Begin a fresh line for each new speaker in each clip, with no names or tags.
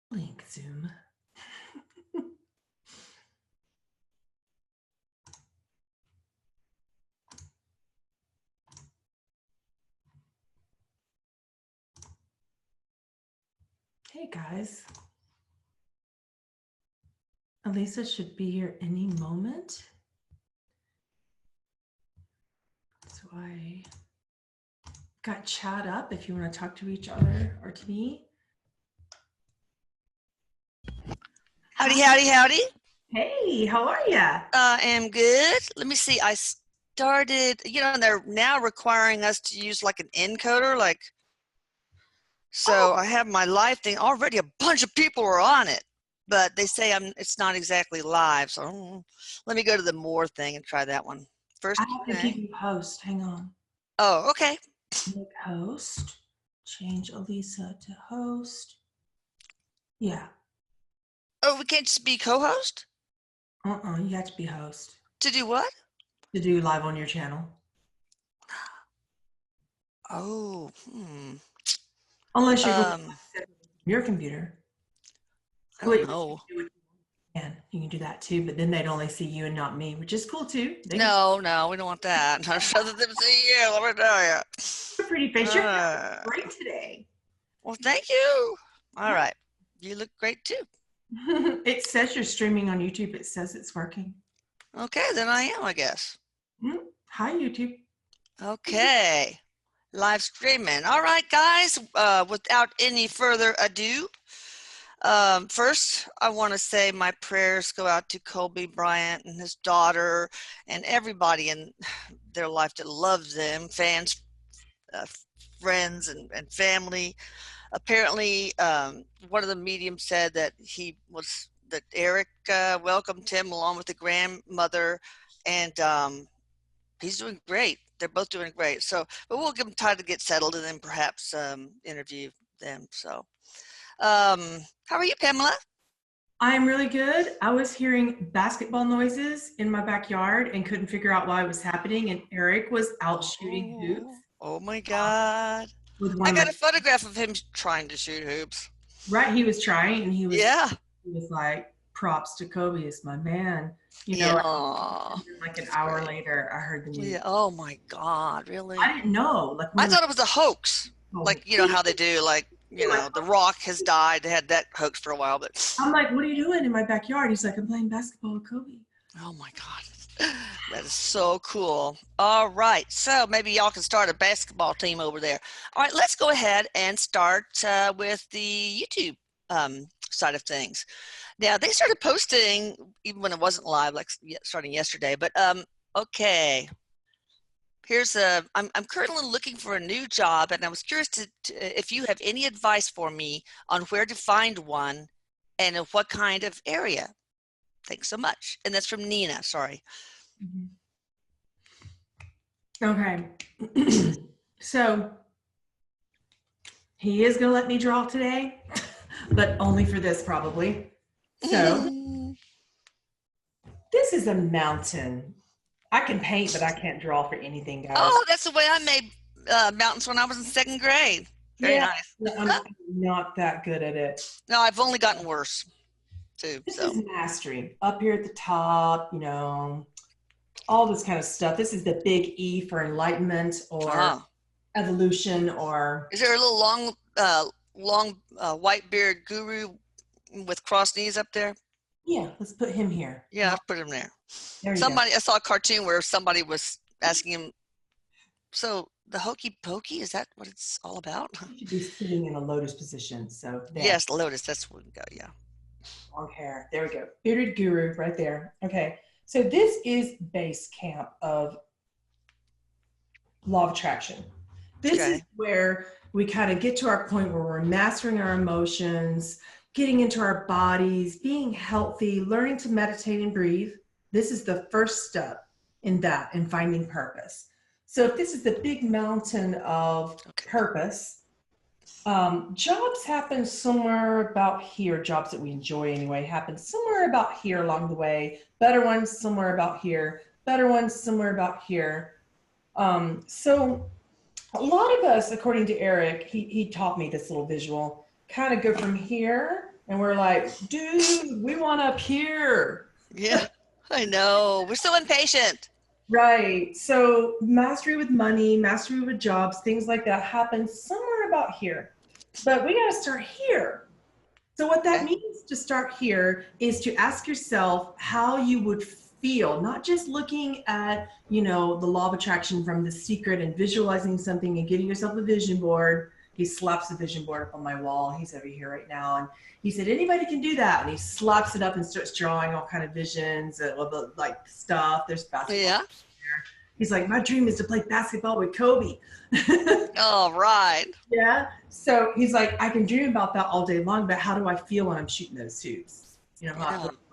Link Zoom. Hey guys. Elisa should be here any moment. So I got chat up if you want to talk to each other or to me.
Howdy, howdy, howdy.
Hey, how are ya?
I am good. Let me see. I started, they're now requiring us to use like an encoder, so I have my live thing already. A bunch of people are on it, but they say it's not exactly live. So let me go to the more thing and try that one first.
I have to give you host. Hang on.
Oh, okay.
Make host. Change Elisa to host. Yeah.
Oh, we can't just be co-host?
You have to be host.
To do what?
To do live on your channel.
Oh,
Unless you're going to your computer.
I don't know.
You can do that too, but then they'd only see you and not me, which is cool too.
No, we don't want that. I'd rather them see you, let me tell you.
You're pretty face. You're great today.
Well, thank you. All right. You look great too.
It says you're streaming on YouTube. It says it's working.
Okay, then I am, I guess.
Hi, YouTube.
Okay. Live streaming. All right, guys. Without any further ado, first, I want to say my prayers go out to Kobe Bryant and his daughter and everybody in their life that loves them, fans, friends, and family. Apparently, one of the mediums said that Erik welcomed him along with the grandmother, and he's doing great. They're both doing great. So, but we'll give them time to get settled and then perhaps interview them. So, how are you, Pamela?
I'm really good. I was hearing basketball noises in my backyard and couldn't figure out why it was happening. And Erik was out shooting hoops.
Oh my God. I got a photograph of him trying to shoot hoops.
Right. He was trying and he was like, props to Kobe, is my man. Like an hour later, I heard the news.
Yeah. Oh my God, really?
I didn't know.
I thought it was a hoax. How they do, The Rock has died. They had that hoax for a while, but
I'm like, what are you doing in my backyard? He's like, I'm playing basketball with Kobe.
Oh my God. That is so cool. All right. So maybe y'all can start a basketball team over there. All right, let's go ahead and start with the YouTube side of things. Now, they started posting even when it wasn't live, starting yesterday. But okay, I'm currently looking for a new job, and I was curious if you have any advice for me on where to find one and in what kind of area. Thanks so much. And that's from Nina. Sorry.
Okay. So he is going to let me draw today, but only for this probably. So this is a mountain. I can paint, but I can't draw for anything, guys.
Oh, that's the way I made mountains when I was in second grade. Very nice.
I'm not that good at it.
No, I've only gotten worse too.
This is mastery. Up here at the top, all this kind of stuff. This is the big E for enlightenment or evolution, or...
Is there a little long white beard guru with crossed knees up there?
Yeah, let's put him here.
Yeah, I'll put him there. I saw a cartoon where somebody was asking him, so the hokey pokey, is that what it's all about?
You should be sitting in a lotus position. So there.
Yes, lotus, that's where we go, yeah.
Long hair, there we go. Bearded guru right there. Okay, so this is base camp of law of attraction. This is where we kind of get to our point where we're mastering our emotions, getting into our bodies, being healthy, learning to meditate and breathe. This is the first step in that, in finding purpose. So if this is the big mountain of purpose, jobs happen somewhere about here. Jobs that we enjoy anyway happen somewhere about here along the way. Better ones somewhere about here. Better ones somewhere about here. So a lot of us, according to Erik, he taught me this little visual, kind of go from here And we're like, dude, we want up here.
Yeah, I know. We're so impatient.
Right. So mastery with money, mastery with jobs, things like that happen somewhere about here. But we got to start here. So what that means to start here is to ask yourself how you would feel, not just looking at, the law of attraction from The Secret and visualizing something and getting yourself a vision board. He slaps the vision board up on my wall. He's over here right now. And he said, anybody can do that. And he slaps it up and starts drawing all kind of visions of like stuff. There's basketball.
Yeah.
He's like, my dream is to play basketball with Kobe.
All right.
Yeah. So he's like, I can dream about that all day long, but how do I feel when I'm shooting those hoops?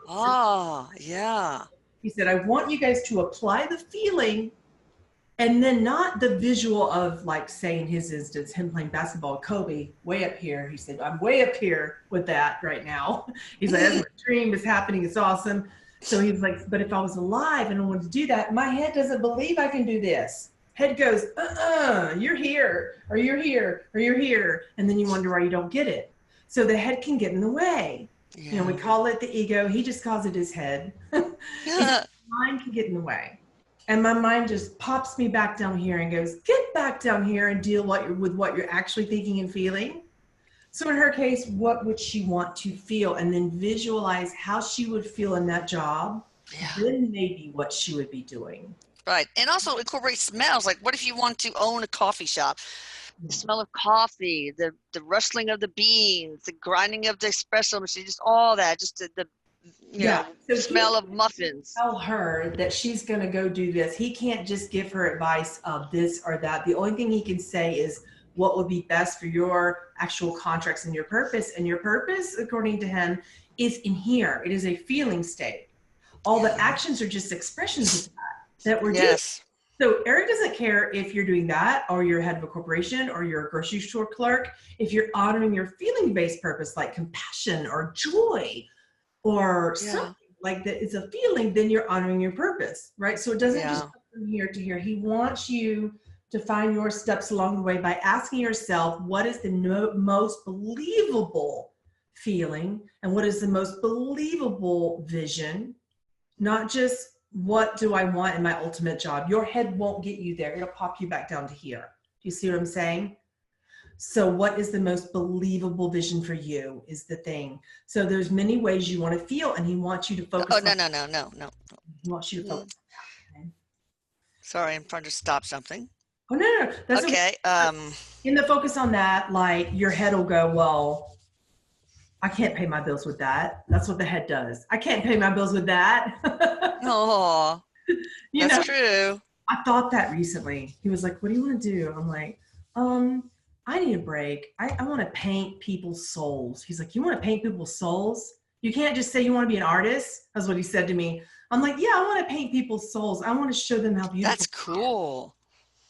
Oh, yeah.
He said, I want you guys to apply the feeling and then not the visual of, like, say in his instance, him playing basketball with Kobe way up here. He said, I'm way up here with that right now. He's like, that's my dream is happening. It's awesome. So he was like, but if I was alive and I wanted to do that, my head doesn't believe I can do this. Head goes, you're here, or you're here, or you're here. And then you wonder why you don't get it. So the head can get in the way. Yeah. We call it the ego. He just calls it his head. Yeah. Mind can get in the way. And my mind just pops me back down here and goes, get back down here and deal with what you're actually thinking and feeling. So in her case, what would she want to feel? And then visualize how she would feel in that job. Yeah. Then maybe what she would be doing.
Right. And also incorporate smells. Like, what if you want to own a coffee shop? The smell of coffee, the rustling of the beans, the grinding of the espresso machine, just all that, just the smell of muffins.
Tell her that she's going to go do this. He can't just give her advice of this or that. The only thing he can say is what would be best for your actual contracts and your purpose. And your purpose, according to him, is in here. It is a feeling state. All the actions are just expressions of that we're doing. So Erik doesn't care if you're doing that or you're head of a corporation or you're a grocery store clerk. If you're honoring your feeling-based purpose like compassion or joy or something like that, it's a feeling, then you're honoring your purpose, right? So it doesn't just come from here to here. He wants you to find your steps along the way by asking yourself, what is the most believable feeling and what is the most believable vision? Not just what do I want in my ultimate job? Your head won't get you there. It'll pop you back down to here. Do you see what I'm saying? So what is the most believable vision for you is the thing. So there's many ways you want to feel and he wants you to focus
on no.
He wants you to focus on that. Okay?
Sorry, I'm trying to stop something.
Oh, no. That's okay. In the focus on that, like your head will go, well, I can't pay my bills with that. That's what the head does. I can't pay my bills with that.
Oh, that's true.
I thought that recently. He was like, what do you want to do? I'm like, I need a break. I want to paint people's souls. He's like, you want to paint people's souls? You can't just say you want to be an artist. That's what he said to me. I'm like, yeah, I want to paint people's souls. I want to show them how beautiful.
That's cool.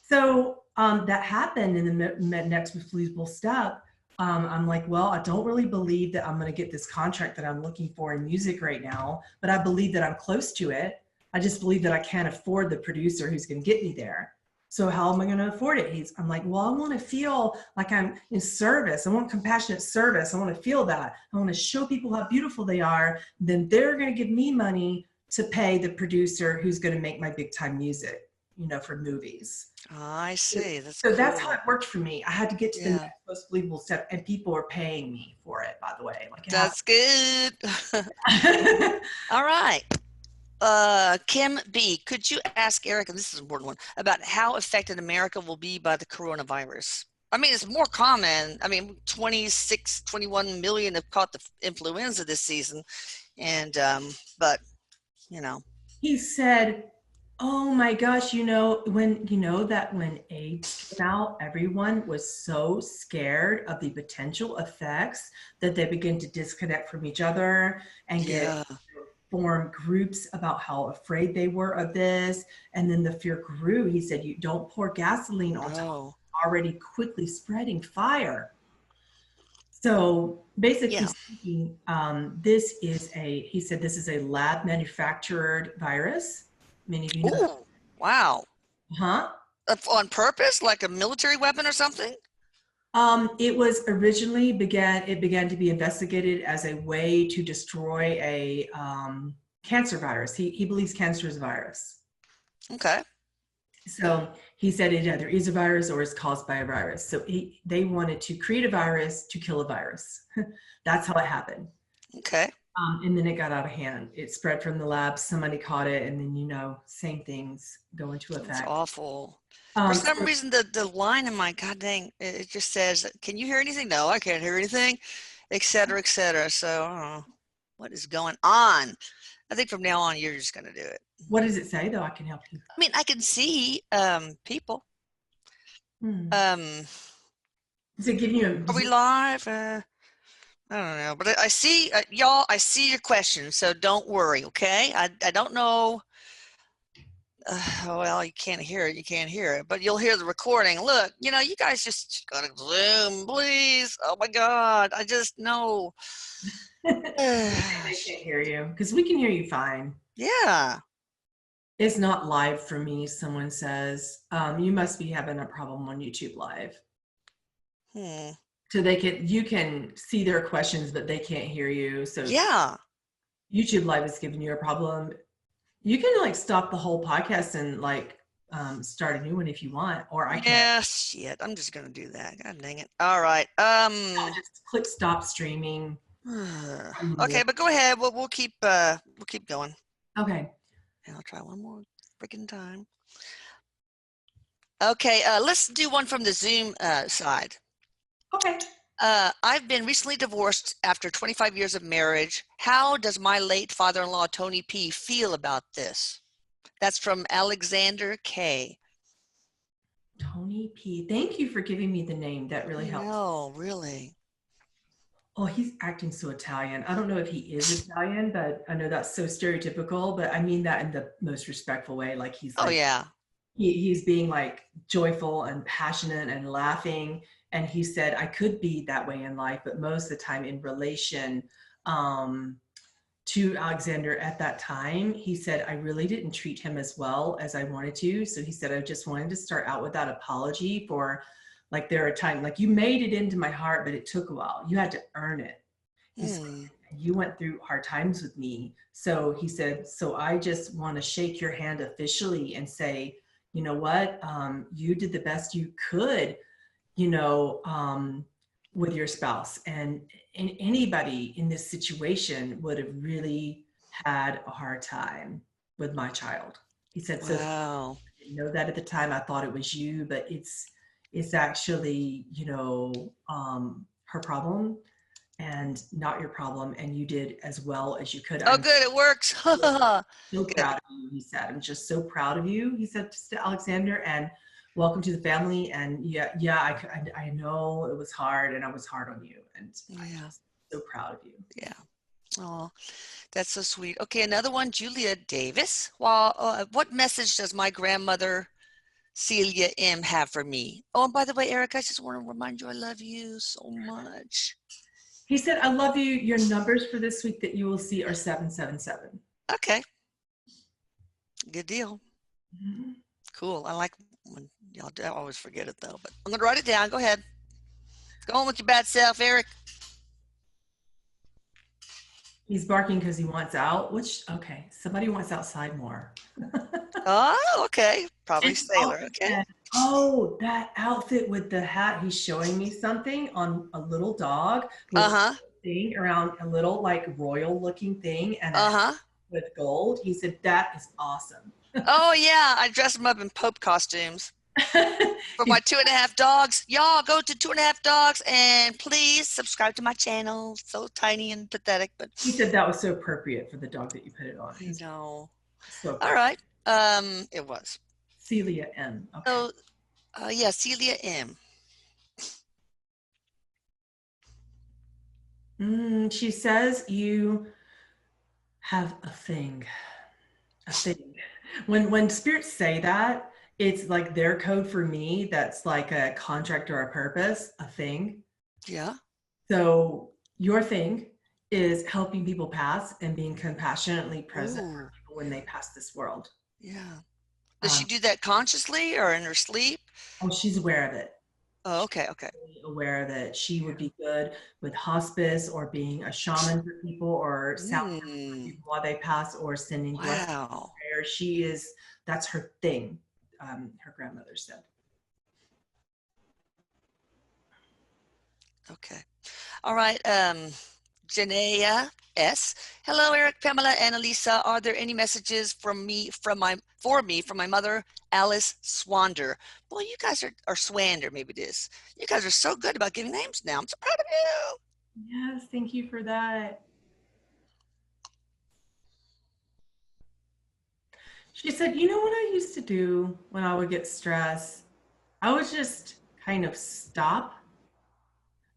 So that happened in the next feasible step. I'm like, well, I don't really believe that I'm going to get this contract that I'm looking for in music right now, but I believe that I'm close to it. I just believe that I can't afford the producer who's going to get me there. So how am I going to afford it? I'm like, well, I want to feel like I'm in service. I want compassionate service. I want to feel that. I want to show people how beautiful they are. Then they're going to give me money to pay the producer who's going to make my big time music, for movies.
Oh, I see. That's
so cool. That's how it worked for me. I had to get to the next most believable step, and people were paying me for it, by the way. Like,
that's good. All right. Kim B, could you ask Erik, and this is an important one, about how affected America will be by the coronavirus? I mean, it's more common. I mean, 21 million have caught the influenza this season. And, but,
He said, oh my gosh, when AIDS came out, everyone was so scared of the potential effects that they began to disconnect from each other and form groups about how afraid they were of this. And then the fear grew. He said, you don't pour gasoline on top of already quickly spreading fire. So basically speaking, he said this is a lab manufactured virus. Many of you know.
Ooh, wow.
Huh?
On purpose, like a military weapon or something?
It was originally began to be investigated as a way to destroy a cancer virus. He believes cancer is a virus.
Okay.
So he said it either is a virus or is caused by a virus. So they wanted to create a virus to kill a virus. That's how it happened.
Okay.
And then it got out of hand. It spread from the lab. Somebody caught it, and then same things go into effect.
That's awful. For some reason, the line in my god dang, it just says, "Can you hear anything?" No, I can't hear anything, etc., etc. So, I don't know what is going on. I think from now on, you're just going to do it.
What does it say, though? I can help you.
I mean, I can see people.
Is it giving you?
Are we live? I don't know, but I see y'all. I see your questions, so don't worry. Okay, I don't know. Well, you can't hear it. You can't hear it, but you'll hear the recording. Look, you guys just gotta Zoom, please. Oh my God, I just know.
They can't hear you because we can hear you fine.
Yeah.
It's not live for me. Someone says you must be having a problem on YouTube Live. So you can see their questions, but they can't hear you. So
yeah,
YouTube Live is giving you a problem. You can stop the whole podcast and start a new one if you want, or I can.
Yeah, shit. I'm just gonna do that. God dang it. All right.
Just click stop streaming.
Okay, but go ahead. We'll keep going.
Okay.
And I'll try one more freaking time. Okay, let's do one from the Zoom side.
Okay.
I've been recently divorced after 25 years of marriage. How does my late father-in-law, Tony P., feel about this? That's from Alexander K.
Tony P. Thank you for giving me the name. That really helps.
Oh, really?
Oh, he's acting so Italian. I don't know if he is Italian, but I know that's so stereotypical, but I mean that in the most respectful way.
Oh, yeah.
He's being joyful and passionate and laughing. And he said, I could be that way in life, but most of the time in relation to Alexander at that time, he said, I really didn't treat him as well as I wanted to. So he said, I just wanted to start out with that apology for there are times you made it into my heart, but it took a while. You had to earn it. You went through hard times with me. So he said, so I just want to shake your hand officially and say, you know what? You did the best you could, with your spouse, and anybody in this situation would have really had a hard time with my child. He said, wow. So I didn't know that at the time. I thought it was you, but it's actually, her problem and not your problem. And you did as well as you could.
Oh, good. It works.
So proud of you, he said. I'm just so proud of you, he said to Alexander, and welcome to the family. And I know it was hard, and I was hard on you, and I'm so proud of you.
Yeah. Oh, that's so sweet. Okay, another one, Julia Davis. Well, what message does my grandmother Celia M have for me? Oh, and by the way, Eric, I just want to remind you I love you so much.
He said, I love you. Your numbers for this week that you will see are 777.
Okay. Good deal. Cool. I like when y'all I always forget it though, but I'm going to write it down. Go ahead. Go on with your bad self, Eric.
He's barking because he wants out, okay. Somebody wants outside more.
Oh, okay. Probably Sailor. Okay.
Oh, that outfit with the hat. He's showing me something on a little dog with a thing around a little royal looking thing and with gold. He said, that is awesome.
Oh yeah. I dressed him up in Pope costumes for my 2.5 dogs. Y'all go to 2.5 dogs and please subscribe to my channel. So tiny and pathetic, but
he said that was so appropriate for the dog that you put it on.
I know.
So
all right. It was
Celia M. Okay.
So, yeah, Celia M.
She says you have a thing. When spirits say that, it's their code for me. That's a contract or a purpose, a thing.
Yeah.
So your thing is helping people pass and being compassionately present for people when they pass this world.
Yeah. Does she do that consciously or in her sleep?
Oh, she's aware of it.
Oh, okay.
Aware that she would be good with hospice or being a shaman for people or sound for people while they pass or sending blessings and prayers. That's her thing, her grandmother said.
Okay. All right. Janaea S. Hello, Eric, Pamela, and Elisa. Are there any messages for me from my mother, Alice Swander? Well, you guys are Swander, maybe it is. You guys are so good about giving names now. I'm so proud of you.
Yes, thank you for that. She said, you know what I used to do when I would get stressed? I would just kind of stop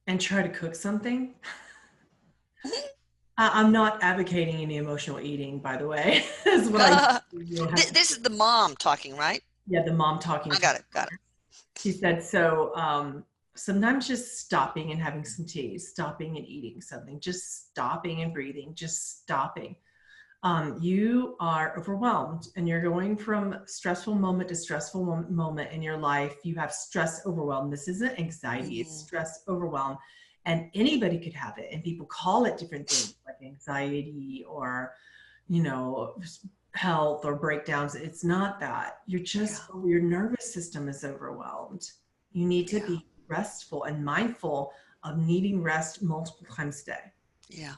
and try to cook something. I'm not advocating any emotional eating, by the way. Is what
this is the mom talking, right?
Yeah, the mom talking.
I got it.
She said, so sometimes just stopping and having some tea, stopping and eating something, just stopping and breathing, just stopping. You are overwhelmed and you're going from stressful moment to stressful moment in your life. You have stress overwhelm. This isn't anxiety, it's stress overwhelm. And anybody could have it. And people call it different things like anxiety or, health or breakdowns. It's not that. You're just, your nervous system is overwhelmed. You need to be restful and mindful of needing rest multiple times a day.
Yeah.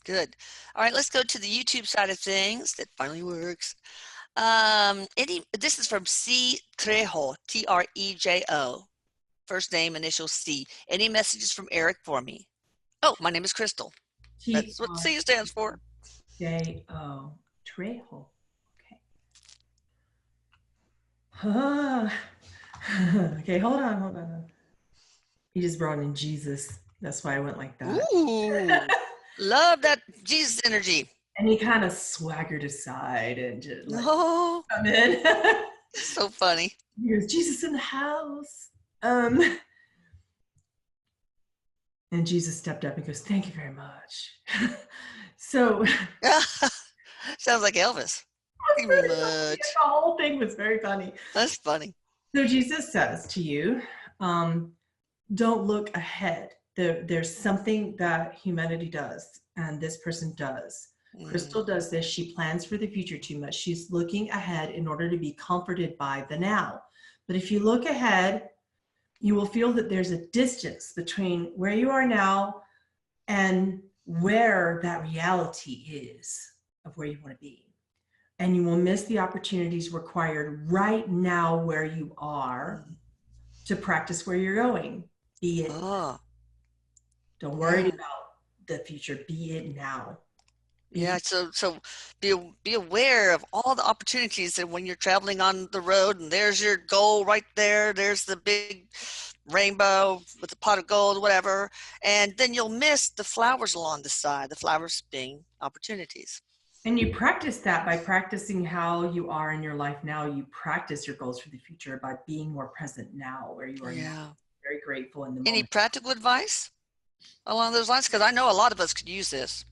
Good. All right, let's go to the YouTube side of things. That finally works. This is from C. Trejo, Trejo. First name, initial C. Any messages from Eric for me? Oh, my name is Krystal. That's what C stands for.
J-O. Trejo. Okay, hold on. He just brought in Jesus. That's why I went like that.
Ooh, love that Jesus energy.
And he kind of swaggered aside and just come in.
So funny.
He goes, Jesus in the house. And Jesus stepped up and goes, thank you very much. So
sounds like Elvis. Thank you very much.
The whole thing was very funny.
That's funny.
So Jesus says to you, don't look ahead. There's something that humanity does, and this person does. Krystal does this. She plans for the future too much. She's looking ahead in order to be comforted by the now. But if you look ahead, you will feel that there's a distance between where you are now and where that reality is of where you want to be. And you will miss the opportunities required right now where you are to practice where you're going. Be it. Don't worry about the future. Be it now.
Yeah, so be aware of all the opportunities that when you're traveling on the road and there's your goal right there, there's the big rainbow with the pot of gold, whatever, and then you'll miss the flowers along the side, the flowers being opportunities.
And you practice that by practicing how you are in your life now. You practice your goals for the future by being more present now where you are now. Very grateful in the moment.
Any practical advice along those lines? Because I know a lot of us could use this.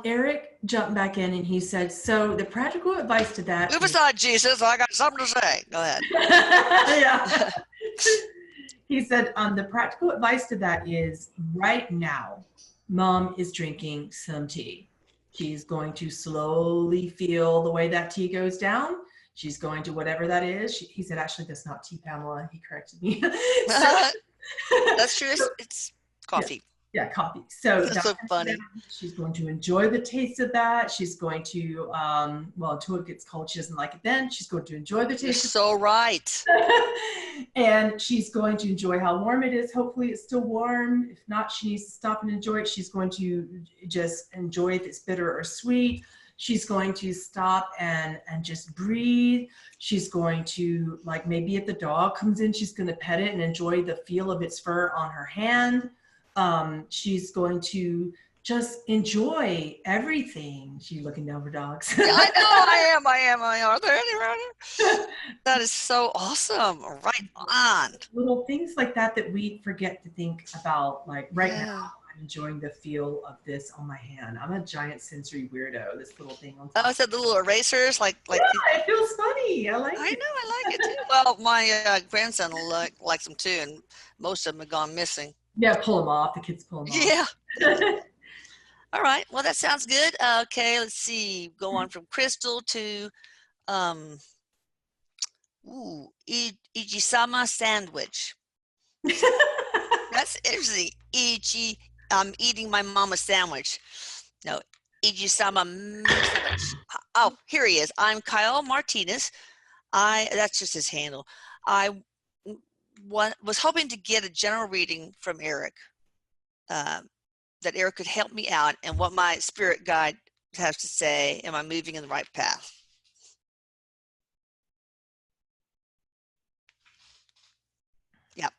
Erik jumped back in and he said, so the practical advice to that.
Move aside, Jesus. I got something to say. Go ahead.
Yeah. He said, the practical advice to that is right now, Mom is drinking some tea. She's going to slowly feel the way that tea goes down. She's going to whatever that is. He said, actually, that's not tea, Pamela. He corrected me.
That's true. It's coffee.
Yeah, coffee. So
that's so funny.
She's going to enjoy the taste of that. She's going to, well, until it gets cold, she doesn't like it then. She's going to enjoy the taste.
You're so right.
And she's going to enjoy how warm it is. Hopefully it's still warm. If not, she needs to stop and enjoy it. She's going to just enjoy if it's bitter or sweet. She's going to stop and just breathe. She's going to, like, maybe if the dog comes in, she's going to pet it and enjoy the feel of its fur on her hand. She's going to just enjoy everything. She's looking down for dogs.
Yeah, I know, I am. Are there any around here? That is so awesome. Right on.
Little things like that we forget to think about, like right now. I'm enjoying the feel of this on my hand. I'm a giant sensory weirdo. This little thing on top.
Oh, is that the little erasers? Like
yeah, it feels funny. I like it.
I know, I like it too. Well, my grandson likes them too, and most of them have gone missing.
Yeah, pull them off. The kids pull them off.
Yeah. All right. Well, that sounds good. Okay, let's see. Go on from Krystal to Ijisama sandwich. That's interesting. I'm eating my mama's sandwich. No, Ijisama sandwich. Oh, here he is. I'm Kyle Martinez. That's just his handle. I was hoping to get a general reading from Erik, that Erik could help me out and what my spirit guide has to say. Am I moving in the right path? Yep.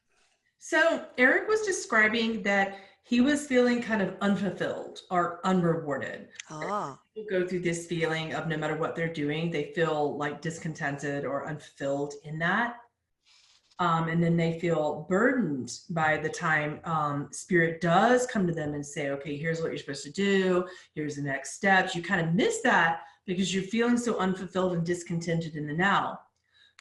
So Erik was describing that he was feeling kind of unfulfilled or unrewarded.
Oh.
People go through this feeling of no matter what they're doing, they feel like discontented or unfulfilled in that. And then they feel burdened by the time spirit does come to them and say, okay, here's what you're supposed to do. Here's the next steps. You kind of miss that because you're feeling so unfulfilled and discontented in the now.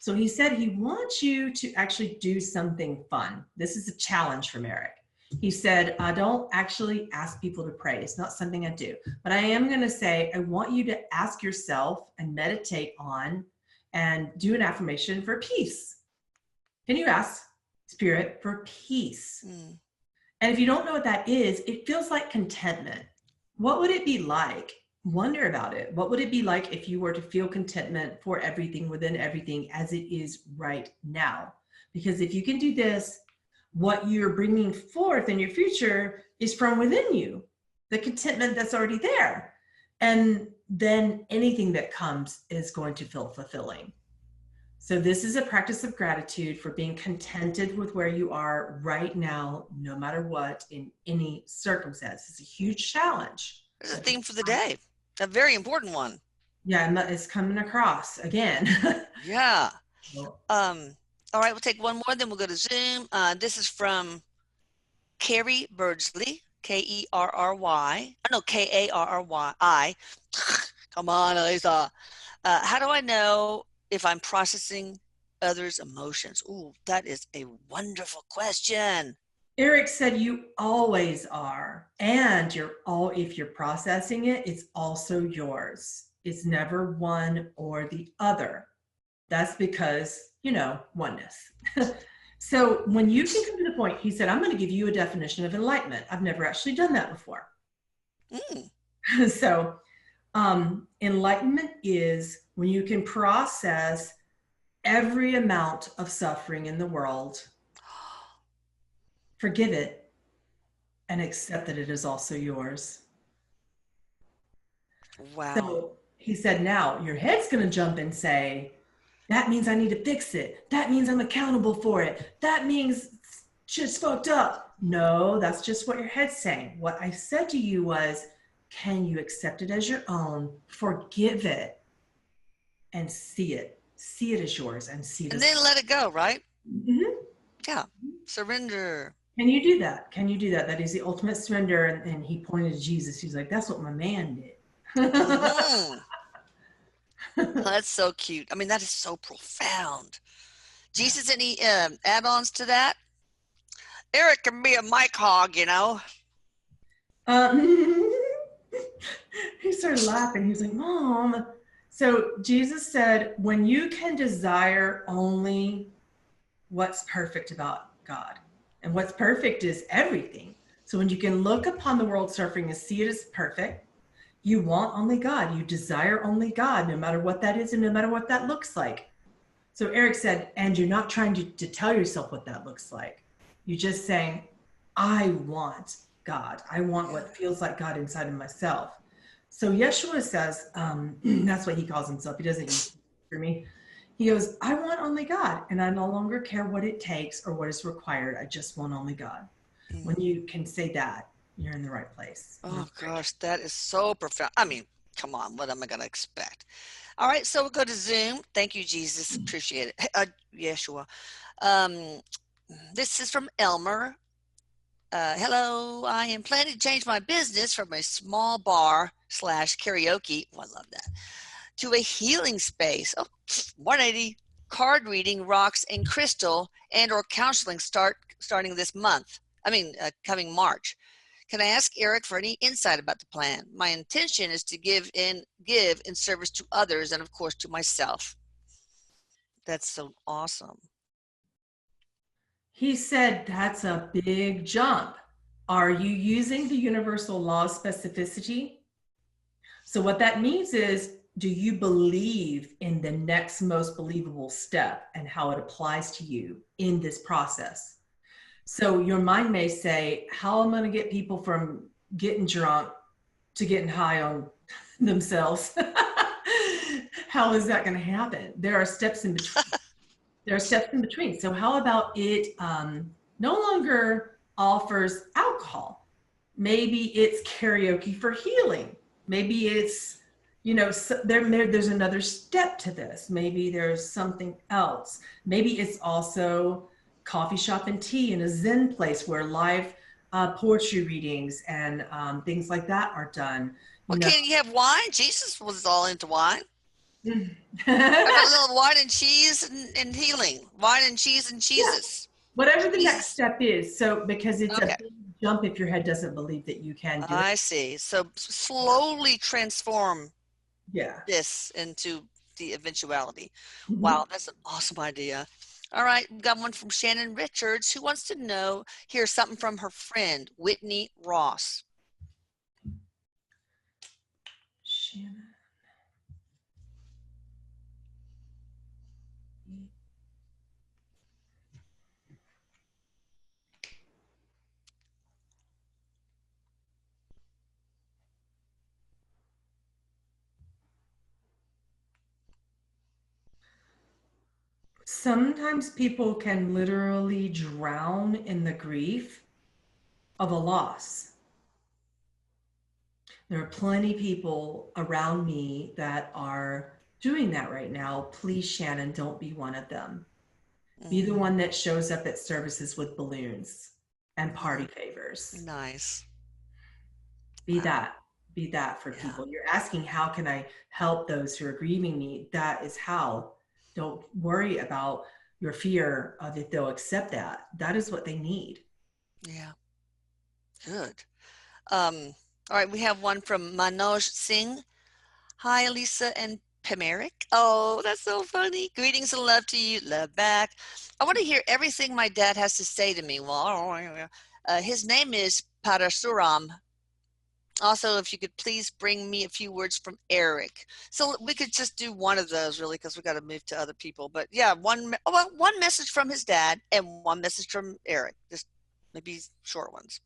So he said he wants you to actually do something fun. This is a challenge from Erik. He said, I don't actually ask people to pray. It's not something I do. But I am going to say, I want you to ask yourself and meditate on and do an affirmation for peace. Can you ask spirit for peace? And if you don't know what that is, it feels like contentment. What would it be like? Wonder about it. What would it be like if you were to feel contentment for everything within everything as it is right now? Because if you can do this, what you're bringing forth in your future is from within you, the contentment that's already there. And then anything that comes is going to feel fulfilling. So this is a practice of gratitude for being contented with where you are right now, no matter what, in any circumstance. It's a huge challenge.
There's a theme for the day, a very important one.
Yeah, it's coming across again.
Yeah. All right, we'll take one more, then we'll go to Zoom. This is from Carrie Bird, Kerry. No, Karryi. Come on, Elisa. How do I know if I'm processing others' emotions? Ooh, that is a wonderful question.
Erik said you always are. And if you're processing it, it's also yours. It's never one or the other. That's because, oneness. So when you can come to the point, he said, I'm going to give you a definition of enlightenment. I've never actually done that before. So enlightenment is when you can process every amount of suffering in the world, forgive it, and accept that it is also yours.
Wow.
So he said, now your head's going to jump and say, that means I need to fix it. That means I'm accountable for it. That means shit's fucked up. No, that's just what your head's saying. What I said to you was, can you accept it as your own, forgive it, and see it as yours, and see it
and then let it go, right?
Mm-hmm.
Yeah. Surrender.
Can you do that? That is the ultimate surrender. And he pointed to Jesus. He's like, that's what my man did.
That's so cute. I mean, that is so profound. Jesus, any add-ons to that? Erik can be a mic hog,
He started laughing. He was like, Mom. So Jesus said, when you can desire only what's perfect about God, and what's perfect is everything. So when you can look upon the world suffering and see it as perfect, you want only God. You desire only God, no matter what that is and no matter what that looks like. So Erik said, and you're not trying to tell yourself what that looks like. You're just saying, I want God. I want what feels like God inside of myself. So Yeshua says, that's what he calls himself. He doesn't use it for me. He goes, I want only God, and I no longer care what it takes or what is required. I just want only God. When you can say that, you're in the right place.
Oh, gosh, that is so profound. I mean, come on, what am I going to expect? All right, so we'll go to Zoom. Thank you, Jesus. Appreciate it. Yeshua. This is from Elmer. Hello, I am planning to change my business from a small bar / karaoke, oh, I love that, to a healing space. Oh, 180, card reading, rocks, and crystal and or counseling starting this month. Coming March. Can I ask Erik for any insight about the plan? My intention is to give in service to others and of course to myself. That's so awesome.
He said that's a big jump. Are you using the universal law of specificity? So what that means is, do you believe in the next most believable step and how it applies to you in this process? So your mind may say, how am I going to get people from getting drunk to getting high on themselves? How is that going to happen? There are steps in between. So how about it no longer offers alcohol? Maybe it's karaoke for healing. Maybe it's, there's another step to this. Maybe there's something else. Maybe it's also coffee shop and tea in a Zen place where live poetry readings and things like that are done.
Well, can't you have wine? Jesus was all into wine. How about a little wine and cheese and healing? Wine and cheese and cheeses.
Yeah. Whatever the next step is. So because it's a big jump if your head doesn't believe that you can do it.
I see. So slowly transform this into the eventuality. Mm-hmm. Wow, that's an awesome idea. All right, we've got one from Shannon Richards who wants to hear something from her friend, Whitney Ross.
Shannon. Sometimes people can literally drown in the grief of a loss. There are plenty of people around me that are doing that right now. Please, Shannon, don't be one of them. Be the one that shows up at services with balloons and party favors.
Nice.
Be that for people. You're asking, how can I help those who are grieving me? That is how. Don't worry about your fear of if they'll accept that. That is what they need.
Yeah. Good. All right, we have one from Manoj Singh. Hi, Lisa and Erik. Oh, that's so funny. Greetings and love to you. Love back. I want to hear everything my dad has to say to me. Well, his name is Parasuram. Also, if you could please bring me a few words from Erik. So we could just do one of those, really, because we got to move to other people. But yeah, one message from his dad and one message from Erik. Just maybe short ones.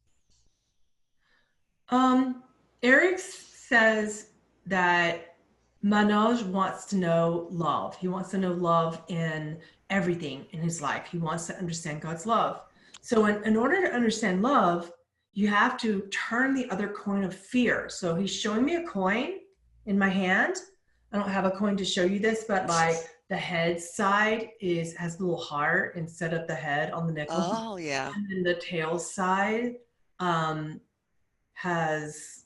Erik says that Manoj wants to know love. He wants to know love in everything in his life. He wants to understand God's love. So in order to understand love, you have to turn the other coin of fear. So he's showing me a coin in my hand. I don't have a coin to show you this, but like the head side has a little heart instead of the head on the nickel.
Oh, yeah.
And then the tail side has,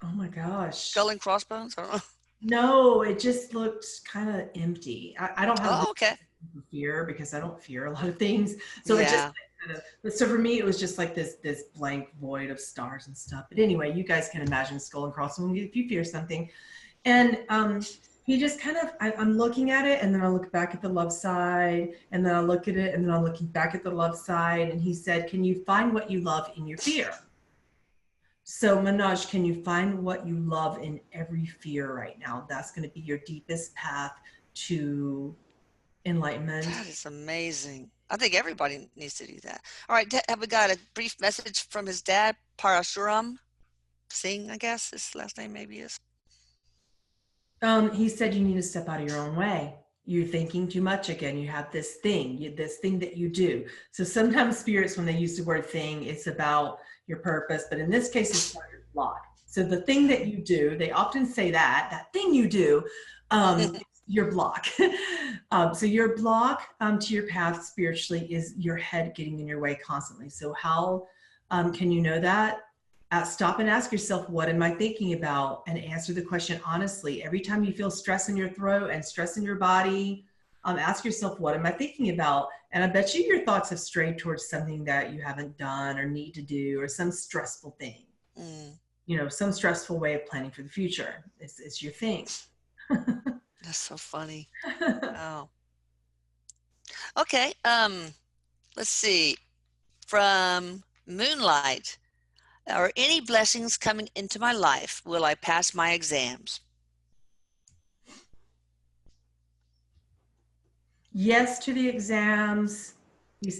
oh my gosh.
Skull and crossbones? I don't know.
No, it just looked kind of empty. I don't have fear because I don't fear a lot of things. So it just so for me, it was just like this blank void of stars and stuff. But anyway, you guys can imagine skull and crossbones if you fear something. And he just kind of, I'm looking at it and then I look back at the love side and then I look at it and then I'm looking back at the love side. And he said, can you find what you love in your fear? So Manoj, can you find what you love in every fear right now? That's going to be your deepest path to enlightenment.
That is amazing. I think everybody needs to do that. All right, have we got a brief message from his dad, Parasuram Singh, I guess his last name maybe is.
He said you need to step out of your own way. You're thinking too much again. You have this thing that you do. So sometimes spirits, when they use the word thing, it's about your purpose, but in this case, it's about your block. So the thing that you do, they often say that thing you do, your block. So your block to your path spiritually is your head getting in your way constantly. So how Can you know that? Stop and ask yourself, what am I thinking about? And answer the question honestly. Every time you feel stress in your throat and stress in your body, ask yourself, what am I thinking about? And I bet you your thoughts have strayed towards something that you haven't done or need to do, or some stressful thing. You know, some stressful way of planning for the future. It's your thing.
That's so funny. Oh. Okay. Let's see. From Moonlight. Are any blessings coming into my life? Will I pass my exams?
Yes to the exams.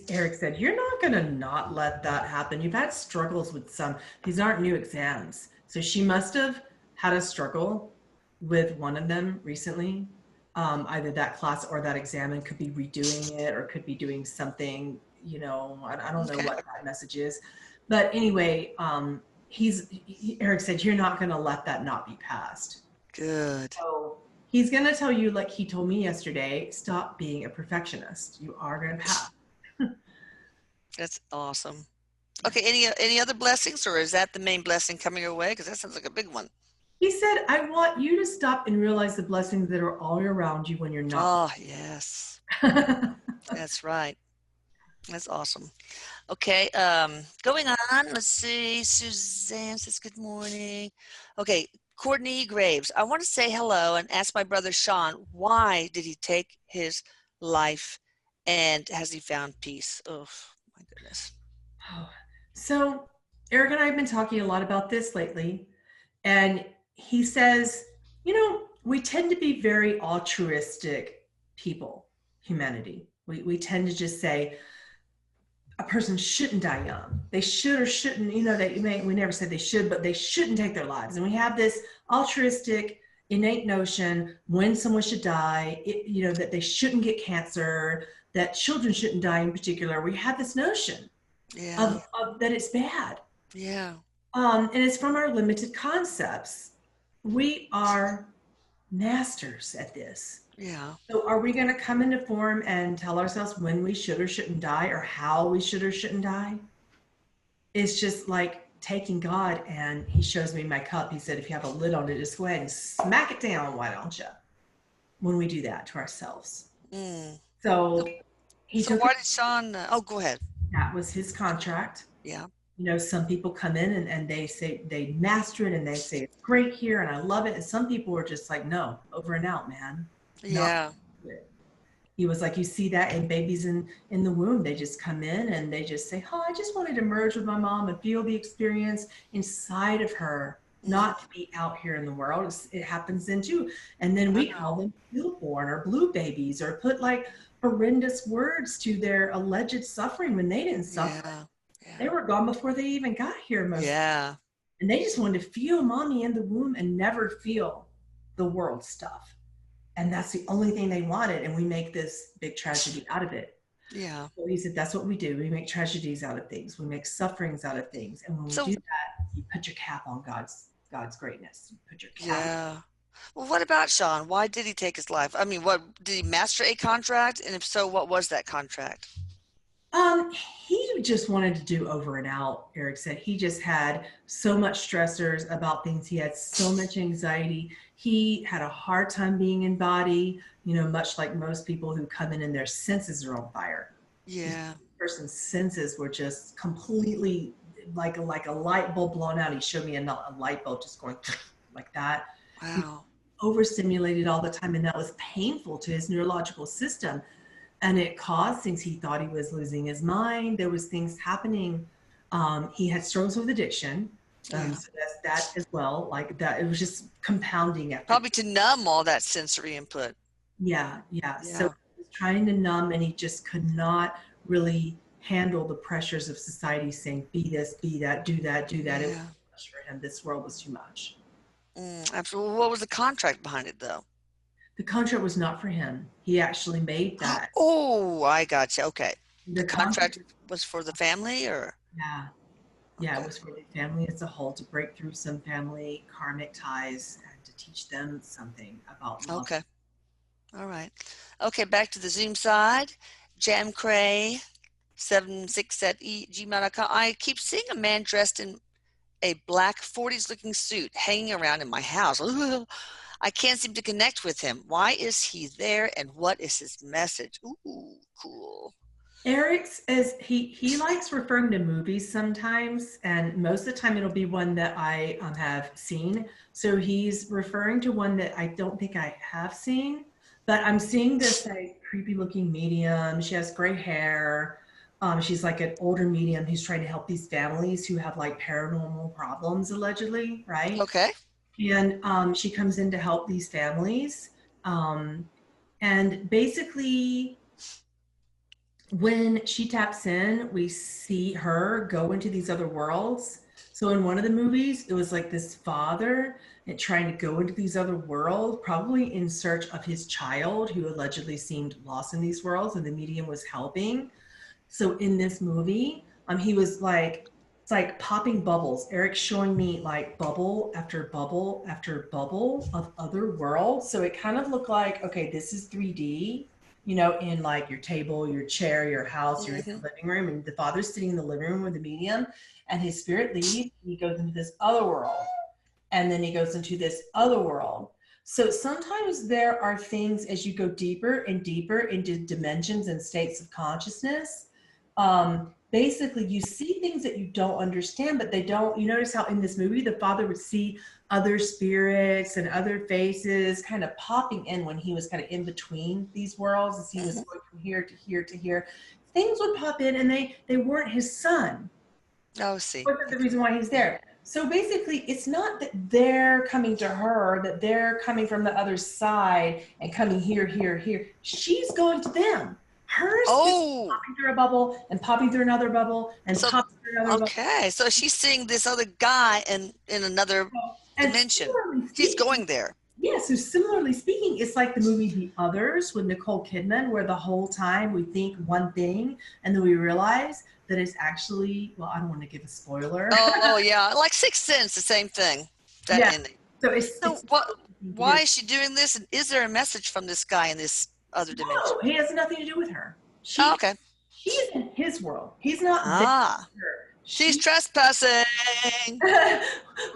Erik said, you're not going to not let that happen. You've had struggles with some. These aren't new exams. So she must have had a struggle with one of them recently, either that class or that exam, and could be redoing it or could be doing something, you know, I don't know what that message is. But anyway, Erik said, you're not going to let that not be passed.
Good.
So he's going to tell you, like he told me yesterday, stop being a perfectionist. You are going to pass.
That's awesome. Okay, any other blessings, or is that the main blessing coming your way? Because that sounds like a big one.
He said, I want you to stop and realize the blessings that are all around you when you're not.
Oh, yes. That's right. That's awesome. Okay, going on, let's see. Suzanne says, good morning. Okay, Courtney Graves. I want to say hello and ask my brother Sean, why did he take his life, and has he found peace? Oh, my goodness.
So Erik and I have been talking a lot about this lately. And he says, you know, we tend to be very altruistic people, humanity. We tend to just say a person shouldn't die young. They should or shouldn't, you know, we never said they should, but they shouldn't take their lives. And we have this altruistic, innate notion when someone should die, you know, that they shouldn't get cancer, that children shouldn't die in particular. We have this notion of that it's bad.
Yeah.
And it's from our limited concepts. We are masters at this.
Yeah.
So are we going to come into form and tell ourselves when we should or shouldn't die, or how we should or shouldn't die? It's just like taking God, and he shows me my cup. He said, if you have a lid on it, just go ahead and smack it down. Why don't you? When we do that to ourselves. So
why did Sean, go ahead.
That was his contract.
Yeah.
You know, some people come in and they say they master it and they say it's great here and I love it. And some people are just like, no, over and out, man.
Yeah.
He was like, you see that in babies in the womb. They just come in and they just say, oh, I just wanted to merge with my mom and feel the experience inside of her, not to be out here in the world. It happens then too. And then we call them stillborn or blue babies, or put like horrendous words to their alleged suffering when they didn't suffer.
Yeah.
They were gone before they even got here.
Yeah.
And they just wanted to feel mommy in the womb and never feel the world stuff. And that's the only thing they wanted. And we make this big tragedy out of it.
Yeah.
So he said, that's what we do. We make tragedies out of things. We make sufferings out of things. And when we do that, you put your cap on God's greatness. You put your cap.
Yeah. Well, what about Sean? Why did he take his life? I mean, what did he master a contract? And if so, what was that contract?
He just wanted to do over and out. Erik said he just had so much stressors about things. He had so much anxiety. He had a hard time being in body, you know, much like most people who come in and their senses are on fire.
Yeah.
This person's senses were just completely like a light bulb blown out. He showed me a light bulb just going like that.
Wow.
Overstimulated all the time, and that was painful to his neurological system. And it caused things. He thought he was losing his mind. There was things happening. He had struggles with addiction. So that's that as well. Like that, it was just compounding.
Probably to numb all that sensory input.
Yeah. So he was trying to numb, and he just could not really handle the pressures of society saying, be this, be that, do that.
Yeah.
It was too much for him. This world was too much.
Absolutely. What was the contract behind it, though?
The contract was not for him. He actually made that.
Oh, I got you. Okay. The contract was for the family, or?
Yeah. Yeah, okay. It was for the family as a whole, to break through some family karmic ties and to teach them something about love.
Okay. All right. Okay, back to the Zoom side. Jam Cray 76@gmail.com. I keep seeing a man dressed in a black 40s looking suit hanging around in my house. I can't seem to connect with him. Why is he there and what is his message? Ooh, cool.
Eric's as he likes referring to movies sometimes, and most of the time it'll be one that I have seen. So he's referring to one that I don't think I have seen, but I'm seeing this like creepy looking medium. She has gray hair. She's like an older medium who's trying to help these families who have like paranormal problems allegedly, right?
Okay.
And she comes in to help these families. And basically when she taps in, we see her go into these other worlds. So in one of the movies, it was like this father and trying to go into these other worlds, probably in search of his child who allegedly seemed lost in these worlds, and the medium was helping. So in this movie, he was like, it's like popping bubbles. Eric's showing me like bubble after bubble after bubble of other worlds. So it kind of looked like, okay, this is 3D, you know, in like your table, your chair, your house, you're in the living room, and the father's sitting in the living room with the medium, and his spirit leaves. He goes into this other world, and then he goes into this other world. So sometimes there are things as you go deeper and deeper into dimensions and states of consciousness. Basically, you see things that you don't understand, but they don't. You notice how in this movie, the father would see other spirits and other faces kind of popping in when he was kind of in between these worlds, as he was going from here to here to here. Things would pop in, and they weren't his son.
Oh, see.
Wasn't the reason why he's there. So basically, it's not that they're coming to her, that they're coming from the other side and coming here, here, here. She's going to them. Hers is popping through a bubble and popping through another bubble and popping through another bubble.
Okay, so she's seeing this other guy in another dimension. She's going there.
Yeah, so similarly speaking, it's like the movie The Others with Nicole Kidman, where the whole time we think one thing and then we realize that it's actually, well, I don't want to give a spoiler.
Oh yeah, like Sixth Sense, the same thing. That ending.
So it's
why is she doing this? And is there a message from this guy in this other dimension?
No, he has nothing to do with her.
Okay.
She's in his world. He's not there.
She's trespassing.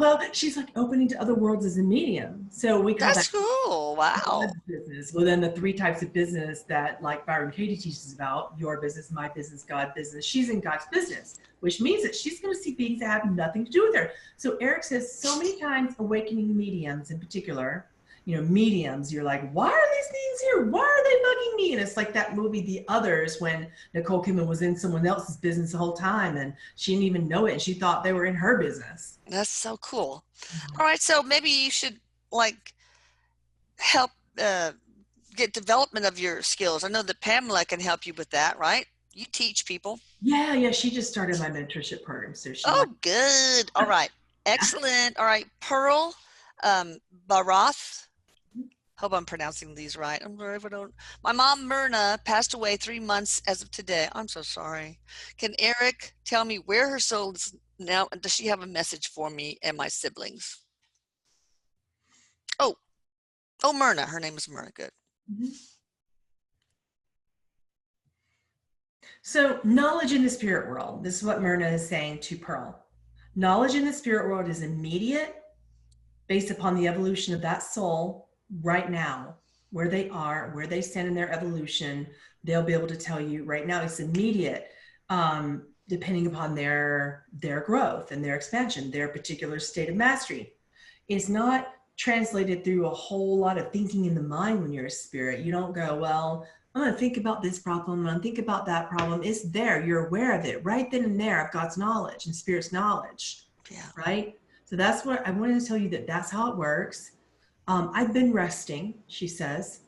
Well, she's like opening to other worlds as a medium. So we call
That's cool. Wow.
Business within the 3 types of business that like Byron Katie teaches about: your business, my business, God business. She's in God's business, which means that she's going to see things that have nothing to do with her. So Erik says so many times, awakening mediums in particular, you know, mediums, you're like, why are these things here? Why are they bugging me? And it's like that movie, The Others, when Nicole Kidman was in someone else's business the whole time and she didn't even know it. And she thought they were in her business.
That's so cool. All right. So maybe you should like help get development of your skills. I know that Pamela can help you with that, right? You teach people.
Yeah. She just started my mentorship program. So
good. All right. Excellent. All right. Pearl Barath. Hope I'm pronouncing these right. My mom, Myrna, passed away 3 months as of today. I'm so sorry. Can Erik tell me where her soul is now? And does she have a message for me and my siblings? Oh, Myrna. Her name is Myrna. Good.
So knowledge in the spirit world. This is what Myrna is saying to Pearl. Knowledge in the spirit world is immediate, based upon the evolution of that soul right now, where they are, where they stand in their evolution. They'll be able to tell you right now. It's immediate, depending upon their growth and their expansion, their particular state of mastery. It's not translated through a whole lot of thinking in the mind when you're a spirit. You don't go, well, I'm going to think about this problem. I'm going to think about that problem. It's there. You're aware of it right then and there of God's knowledge and spirit's knowledge.
Yeah.
Right. So that's what I wanted to tell you, that's how it works. I've been resting, she says.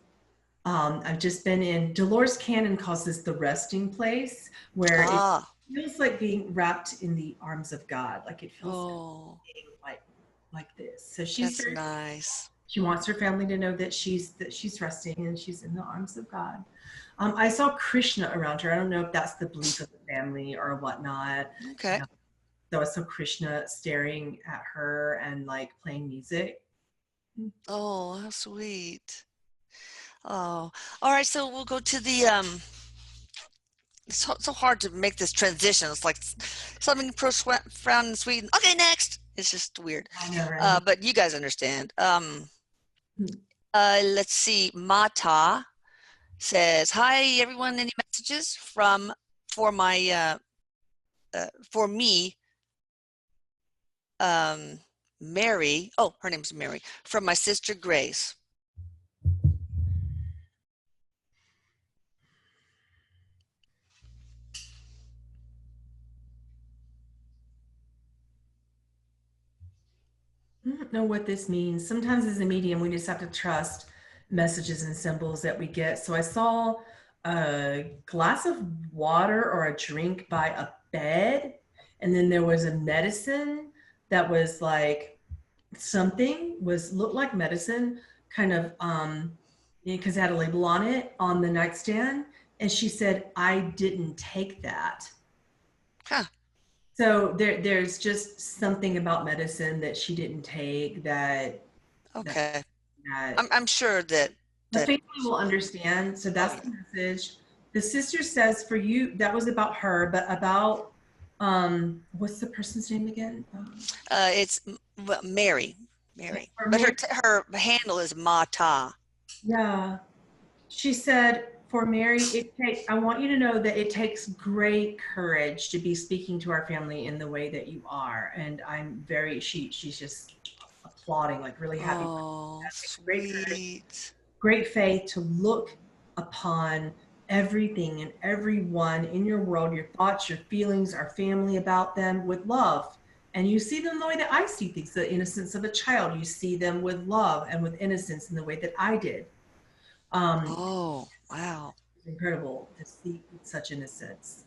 I've just been in, Dolores Cannon calls this the resting place, where it feels like being wrapped in the arms of God. Like it feels like this. So she's
that's nice.
She wants her family to know that she's resting and she's in the arms of God. I saw Krishna around her. I don't know if that's the belief of the family or whatnot.
Okay.
So I saw Krishna staring at her and like playing music.
Oh, how sweet. Oh, all right. So we'll go to the it's so hard to make this transition. It's like something profound in Sweden. Okay, next. It's just weird.
I know, right?
But you guys understand.
Hmm.
Let's see. Mata says, "Hi everyone. Any messages for my for me, Mary? Oh, her name's Mary. From my sister Grace."
I don't know what this means. Sometimes as a medium, we just have to trust messages and symbols that we get. So I saw a glass of water or a drink by a bed, and then there was a medicine that was like something was looked like medicine, kind of because it had a label on it on the nightstand, and she said, "I didn't take that."
Huh.
So there's just something about medicine that she didn't take that
Okay.
that
I'm sure that
the
that.
family will understand. So
Oh
that's
yeah.
the message. The sister says for you, that was about her, but about what's the person's name again?
It's Mary. Mary.
For
But
Mary,
her handle is Mata.
yeah. She said, for Mary, I want you to know that it takes great courage to be speaking to our family in the way that you are. And I'm she's just applauding, like really happy.
Oh,
That takes great courage,
sweet.
great faith to look upon everything and everyone in your world, your thoughts, your feelings, our family, about them with love. And you see them the way that I see things, the innocence of a child. You see them with love and with innocence in the way that I did. Um,
Oh, wow.
it's incredible to see such innocence.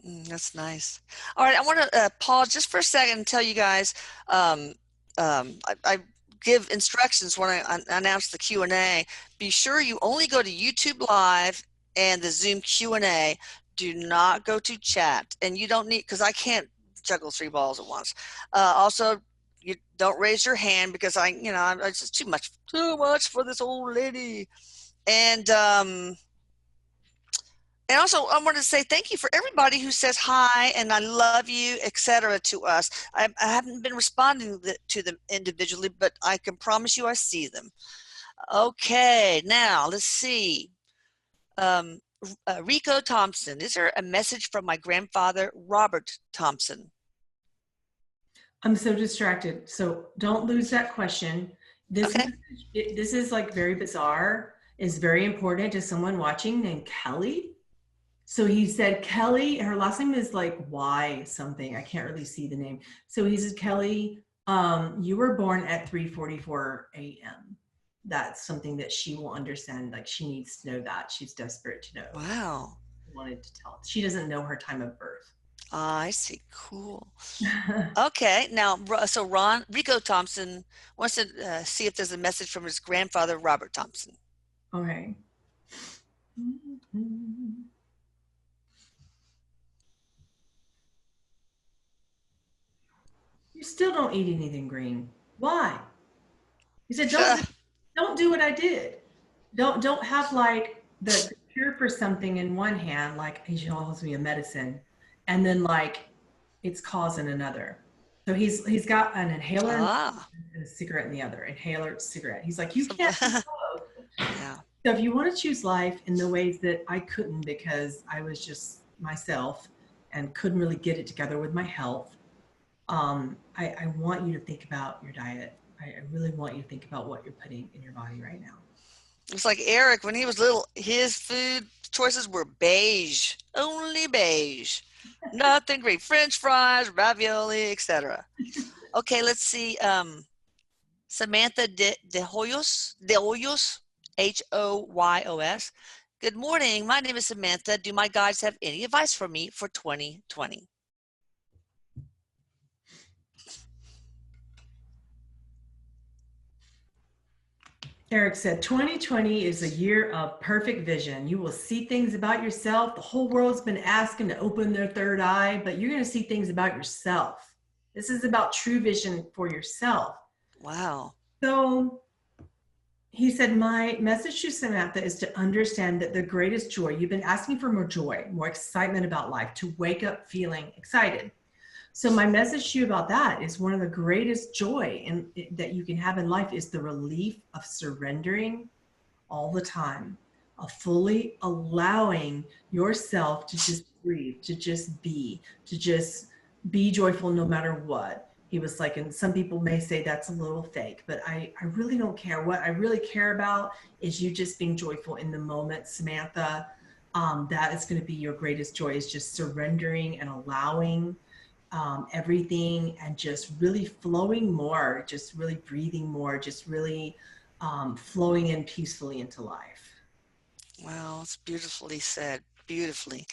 That's nice. All right, I want to pause just for a second and tell you guys. Um, I give instructions when I announce the Q&A. Be sure you only go to YouTube Live and the Zoom Q&A. Do not go to chat, and you don't need, because I can't juggle 3 balls at once. Also, you don't raise your hand because it's just too much for this old lady. And also, I want to say thank you for everybody who says hi and I love you, etc. to us. I haven't been responding to them individually, but I can promise you I see them. Okay, now let's see. Rico Thompson, is there a message from my grandfather, Robert Thompson?
I'm so distracted. So don't lose that question. This
Okay.
message, this is like very bizarre. Is very important to someone watching named Kelly. So he said, Kelly, her last name is like Y something. I can't really see the name. So he says, Kelly, you were born at 3:44 a.m. That's something that she will understand. Like she needs to know that. She's desperate to know.
Wow.
Wanted to tell. She doesn't know her time of birth.
I see. Cool. Okay. Now, so Rico Thompson wants to see if there's a message from his grandfather, Robert Thompson.
Okay. Mm-hmm. You still don't eat anything green. Why? He said, don't do what I did. Don't have like the cure for something in one hand, like he calls me a medicine, and then like it's cause in another. So he's got an inhaler and a cigarette in the other. Inhaler, cigarette. He's like, you can't do both.
Yeah.
So if you want to choose life in the ways that I couldn't because I was just myself and couldn't really get it together with my health, I want you to think about your diet. I really want you to think about what you're putting in your body right now.
It's like Erik, when he was little, his food choices were beige, only beige. Nothing great. French fries, ravioli, etc. Okay, let's see. Samantha De Hoyos, Hoyos. Good morning. My name is Samantha. Do my guides have any advice for me for 2020?
Erik said, 2020 is a year of perfect vision. You will see things about yourself. The whole world's been asking to open their third eye, but you're going to see things about yourself. This is about true vision for yourself.
Wow.
So He said, my message to Samantha is to understand that the greatest joy, you've been asking for more joy, more excitement about life, to wake up feeling excited. So my message to you about that is one of the greatest joy that you can have in life is the relief of surrendering all the time, of fully allowing yourself to just breathe, to just be joyful no matter what. He was like, and some people may say that's a little fake, but I really don't care. What I really care about is you just being joyful in the moment, Samantha. That is going to be your greatest joy, is just surrendering and allowing everything, and just really flowing more, just really breathing more, just really flowing in peacefully into life.
Wow, it's beautifully said. Beautifully.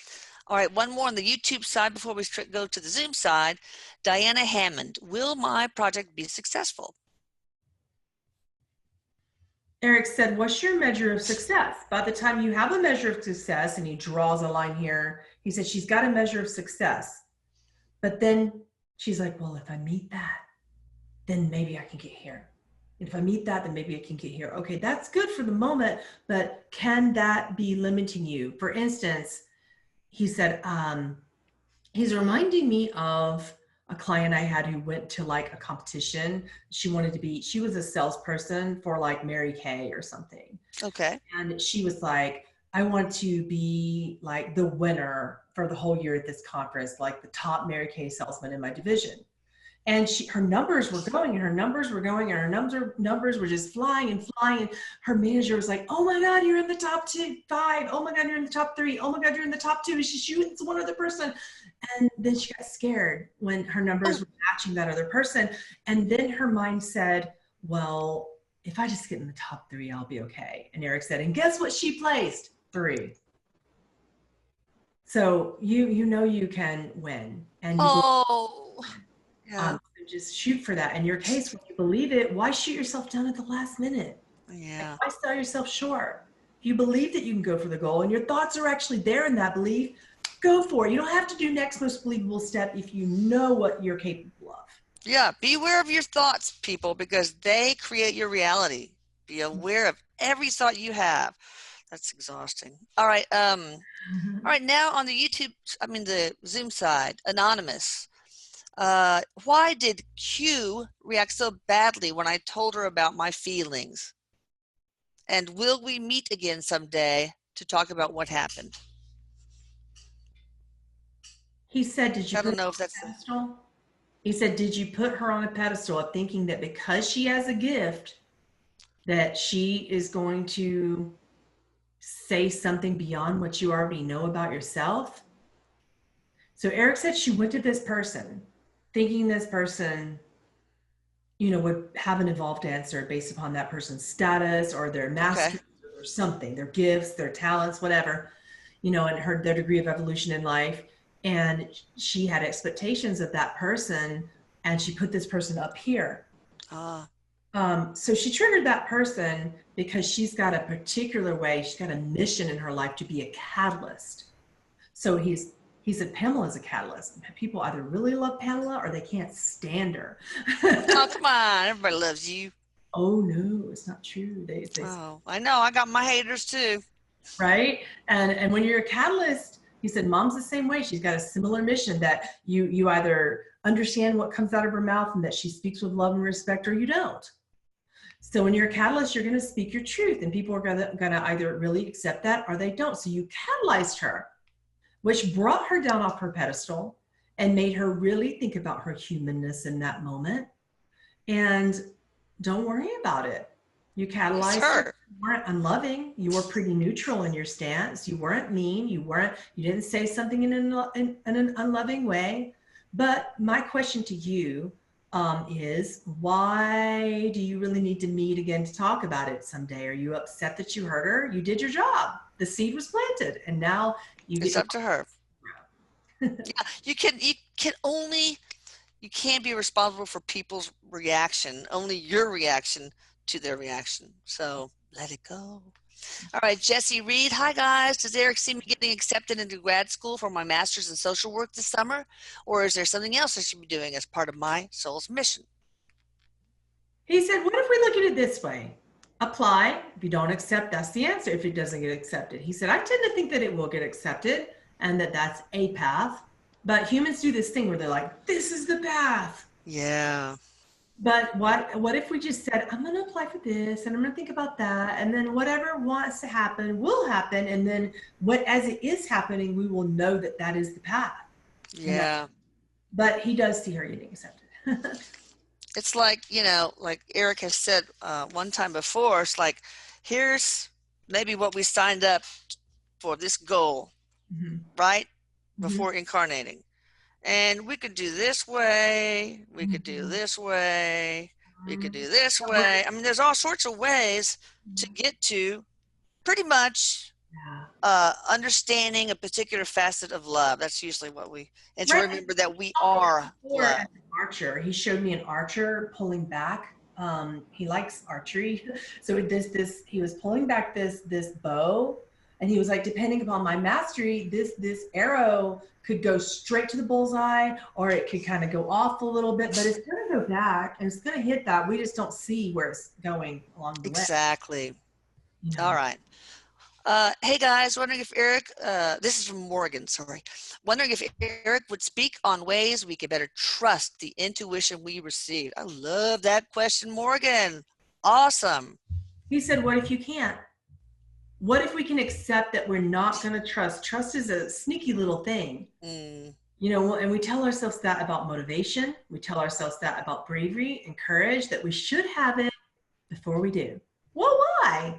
All right, one more on the YouTube side before we go to the Zoom side. Diana Hammond, will my project be successful?
Erik said, what's your measure of success? By the time you have a measure of success, and he draws a line here, he said she's got a measure of success. But then she's like, well, if I meet that, then maybe I can get here. If I meet that, then maybe I can get here. Okay, that's good for the moment, but can that be limiting you? For instance, he said, he's reminding me of a client I had who went to like a competition. She was a salesperson for like Mary Kay or something.
Okay.
And she was like, I want to be like the winner for the whole year at this conference, like the top Mary Kay salesman in my division. And her numbers were going and her numbers were going and her numbers were just flying and flying. And her manager was like, oh my God, you're in the top 5. Oh my God, you're in the top 3. Oh my God, you're in the top 2. And she's shooting one other person. And then she got scared when her numbers were matching that other person. And then her mind said, well, if I just get in the top 3, I'll be okay. And Erik said, and guess what she placed? 3. So you know you can win. And
Yeah.
just shoot for that. In your case, when you believe it, why shoot yourself down at the last minute?
Yeah.
Why sell yourself short? If you believe that you can go for the goal and your thoughts are actually there in that belief, go for it. You don't have to do next most believable step if you know what you're capable of.
Yeah. Be aware of your thoughts, people, because they create your reality. Be aware of every thought you have. That's exhausting. All right. All right. Now on the the Zoom side, Anonymous. Why did Q react so badly when I told her about my feelings? And will we meet again someday to talk about what happened?
He said, did you
I
put
don't
her
know
on
if
a
that's
pedestal? He said, did you put her on a pedestal of thinking that because she has a gift that she is going to say something beyond what you already know about yourself? So Erik said she went to this person thinking this person, would have an evolved answer based upon that person's status or their mastery or something, their gifts, their talents, whatever, and their degree of evolution in life. And she had expectations of that person, and she put this person up here. So she triggered that person because she's got a particular way, she's got a mission in her life to be a catalyst. So he said, Pamela's a catalyst. People either really love Pamela or they can't stand her.
Oh, come on. Everybody loves you.
Oh, no, it's not true.
I know. I got my haters too.
Right? And when you're a catalyst, he said, Mom's the same way. She's got a similar mission that you either understand what comes out of her mouth and that she speaks with love and respect, or you don't. So when you're a catalyst, you're going to speak your truth, and people are going to either really accept that or they don't. So you catalyzed her, which brought her down off her pedestal and made her really think about her humanness in that moment. And don't worry about it. You catalyzed her. You weren't unloving. You were pretty neutral in your stance. You weren't mean. You didn't say something in an unloving way. But my question to you is, why do you really need to meet again to talk about it someday? Are you upset that you hurt her? You did your job. The seed was planted, and now
it's up to her. Yeah, you can't be responsible for people's reaction, only your reaction to their reaction. So let it go. All right, Jesse Reed. Hi, guys. Does Erik see me getting accepted into grad school for my master's in social work this summer? Or is there something else I should be doing as part of my soul's mission?
He said, what if we look at it this way? apply. If you don't accept, that's the answer. If it doesn't get accepted, he said, I tend to think that it will get accepted and that that's a path. But humans do this thing where they're like, this is the path.
Yeah.
But what if we just said, I'm going to apply for this and I'm going to think about that. And then whatever wants to happen will happen. And then as it is happening, we will know that that is the path.
Yeah.
But he does see her getting accepted.
It's like, like Erik has said one time before, it's like, here's maybe what we signed up for, this goal, right? Before incarnating. And we could do this way, we could do this way, we could do this way. I mean, there's all sorts of ways to get to pretty much understanding a particular facet of love. That's usually what and to remember that we are love.
As an archer, he showed me an archer pulling back. He likes archery. So he was pulling back this bow, and he was like, depending upon my mastery, this arrow could go straight to the bullseye, or it could kind of go off a little bit, but it's going to go back and it's going to hit that. We just don't see where it's going along the way.
Exactly. All right. Hey guys, wondering if Erik, this is from Morgan, sorry. Wondering if Erik would speak on ways we can better trust the intuition we receive. I love that question, Morgan. Awesome.
He said, what if you can't? What if we can accept that we're not going to trust? Trust is a sneaky little thing. And we tell ourselves that about motivation. We tell ourselves that about bravery and courage, that we should have it before we do. Well, why?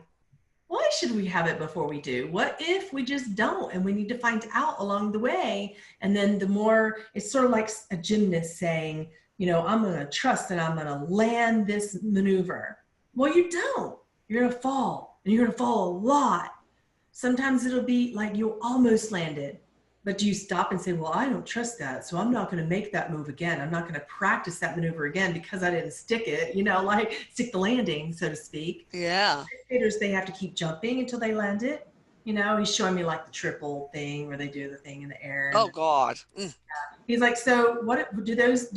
Why should we have it before we do? What if we just don't and we need to find out along the way? And then the more, it's sort of like a gymnast saying, I'm going to trust and I'm going to land this maneuver. Well, you don't. You're going to fall. And you're going to fall a lot. Sometimes it'll be like you almost landed, but you stop and say, well, I don't trust that. So I'm not going to make that move again. I'm not going to practice that maneuver again because I didn't stick it, like stick the landing, so to speak.
Yeah.
Skaters, they have to keep jumping until they land it. He's showing me like the triple thing where they do the thing in the air.
Oh God.
He's like, so what do those